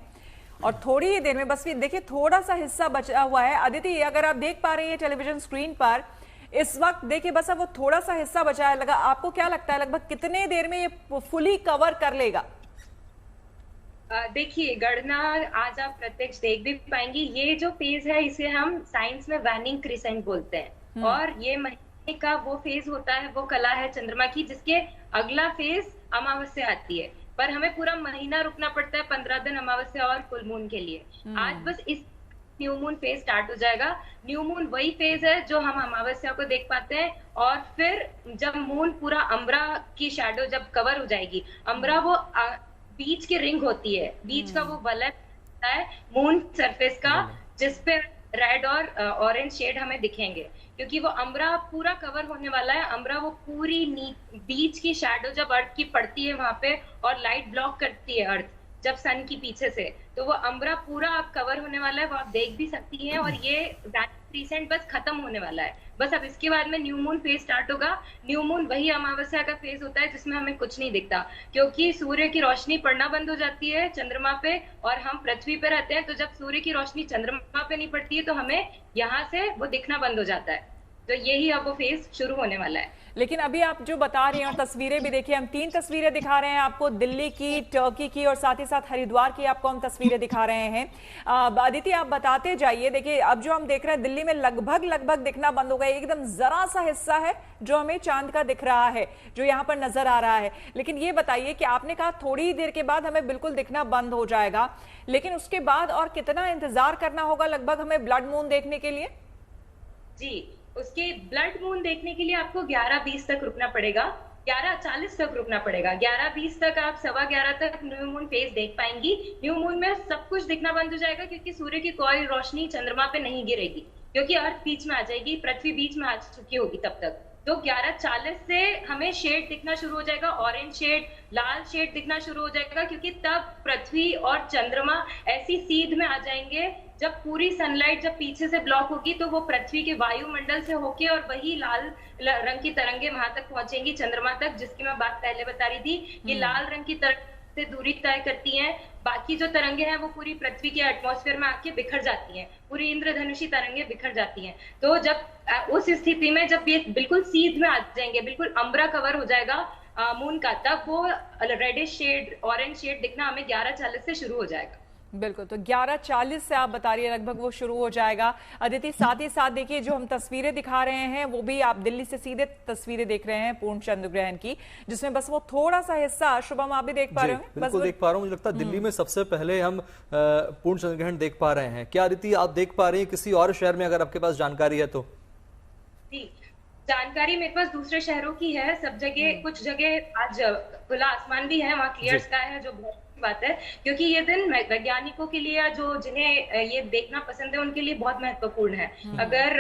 और थोड़ी ही देर में बस देखिए थोड़ा सा हिस्सा बचा हुआ है। अदिति अगर आप देख पा रही है टेलीविजन स्क्रीन पर इस वक्त, देखिए बस अब वो थोड़ा सा हिस्सा बचा है। आपको क्या लगता है लगभग कितने देर में ये फुली कवर कर लेगा? देखिए गणना आज आप प्रत्यक्ष देख भी पाएंगी। ये जो फेज है इसे हम साइंस में वैनिंग क्रिसेंट बोलते हैं और ये महीने का वो फेज होता है, वो कला है चंद्रमा की जिसके अगला फेज अमावस्या आती है। पर हमें पूरा महीना रुकना पड़ता है, 15 दिन अमावस्या और फुल मून के लिए। आज बस इस न्यू मून फेज स्टार्ट हो जाएगा। न्यू मून वही फेज है जो हम अमावस्या को देख पाते हैं और फिर जब मून पूरा अम्बरा की शैडो जब कवर हो जाएगी, अम्बरा वो बीच की रिंग होती है, बीच का वो वलय होता है मून सरफेस का जिसपे रेड और ऑरेंज शेड हमें दिखेंगे क्योंकि वो अम्बरा पूरा कवर होने वाला है। अम्बरा वो पूरी बीच की शैडो जब अर्थ की पड़ती है वहां पे और लाइट ब्लॉक करती है अर्थ जब सन की पीछे से, तो वो अम्बरा पूरा आप कवर होने वाला है, वो आप देख भी सकती हैं। और ये रिसेंट बस खत्म होने वाला है, बस अब इसके बाद में न्यू मून फेज स्टार्ट होगा। न्यू मून वही अमावस्या का फेज होता है जिसमें हमें कुछ नहीं दिखता क्योंकि सूर्य की रोशनी पड़ना बंद हो जाती है चंद्रमा पे और हम पृथ्वी पे रहते हैं। तो जब सूर्य की रोशनी चंद्रमा पे नहीं पड़ती है तो हमें यहाँ से वो दिखना बंद हो जाता है। तो यही अब वो फेज शुरू होने वाला है। लेकिन अभी आप जो बता रहे हैं और तस्वीरें भी देखिए, हम 3 तस्वीरें दिखा रहे हैं आपको, दिल्ली की, टर्की की और साथ ही साथ हरिद्वार की आपको हम तस्वीरें दिखा रहे हैं। अदिति आप बताते जाइए। देखिए अब जो हम देख रहे हैं दिल्ली में लगभग दिखना बंद हो गया, एकदम जरा सा हिस्सा है जो हमें चांद का दिख रहा है, जो यहाँ पर नजर आ रहा है। लेकिन ये बताइए कि आपने कहा थोड़ी देर के बाद हमें बिल्कुल दिखना बंद हो जाएगा, लेकिन उसके बाद और कितना इंतजार करना होगा लगभग हमें ब्लड मून देखने के लिए? जी, उसके ब्लड मून देखने के लिए आपको 11:20 तक रुकना पड़ेगा, 11:40 तक रुकना पड़ेगा। 11:20 तक आप 11:15 तक न्यू मून फेज देख पाएंगी। न्यू मून में सब कुछ दिखना बंद हो जाएगा क्योंकि सूर्य की कोई रोशनी चंद्रमा पे नहीं गिरेगी क्योंकि अर्थ बीच में आ जाएगी, पृथ्वी बीच में आ चुकी होगी तब तक। तो 11:40 से हमें शेड दिखना शुरू हो जाएगा, ऑरेंज शेड, लाल शेड दिखना शुरू हो जाएगा क्योंकि तब पृथ्वी और चंद्रमा ऐसी सीध में आ जाएंगे जब पूरी सनलाइट जब पीछे से ब्लॉक होगी तो वो पृथ्वी के वायुमंडल से होके और वही लाल रंग की तरंगे वहां तक पहुंचेंगी चंद्रमा तक, जिसकी मैं बात पहले बता रही थी। ये लाल रंग की तरंग से दूरी तय करती हैं, बाकी जो तरंगे हैं वो पूरी पृथ्वी के एटमॉस्फेयर में आके बिखर जाती हैं, पूरी इंद्रधनुषी तरंगे बिखर जाती हैं। तो जब उस स्थिति में जब ये बिल्कुल सीध में आ जाएंगे, बिल्कुल अम्बरा कवर हो जाएगा मून का, तब वो रेडिश शेड, ऑरेंज शेड दिखना हमें 11:40 से शुरू हो जाएगा। बिल्कुल, तो 11:40 से आप बता रही है लगभग वो शुरू हो जाएगा। अदिति साथ ही साथ देखिए जो हम तस्वीरें दिखा रहे हैं वो भी आप दिल्ली से सीधे तस्वीरें देख रहे हैं पूर्ण चंद्र ग्रहण की, जिसमें बस वो थोड़ा सा हिस्सा, शुभम आप भी देख पा रहे हो? बिल्कुल देख पा रहा हूँ। मुझे लगता है दिल्ली में सबसे पहले हम पूर्ण चंद्र ग्रहण देख पा रहे हैं। क्या अदिति आप देख पा रही है किसी और शहर में अगर आपके पास जानकारी है तो? जी, जानकारी मेरे पास दूसरे शहरों की है। सब जगह, कुछ जगह आज खुला आसमान भी है, वहाँ क्लियर स्काई है, जो बहुत बात है क्योंकि ये दिन वैज्ञानिकों के लिए या जो जिन्हें ये देखना पसंद है उनके लिए बहुत महत्वपूर्ण है। अगर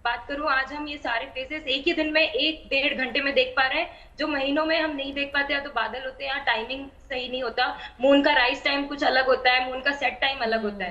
बात करूं, आज हम ये सारे फेजेस एक ही दिन में 1-1.5 घंटे में देख पा रहे हैं, जो महीनों में हम नहीं देख पाते, या तो बादल होते हैं या टाइमिंग सही नहीं होता। मून का राइज टाइम कुछ अलग होता है, मून का सेट टाइम अलग होता है।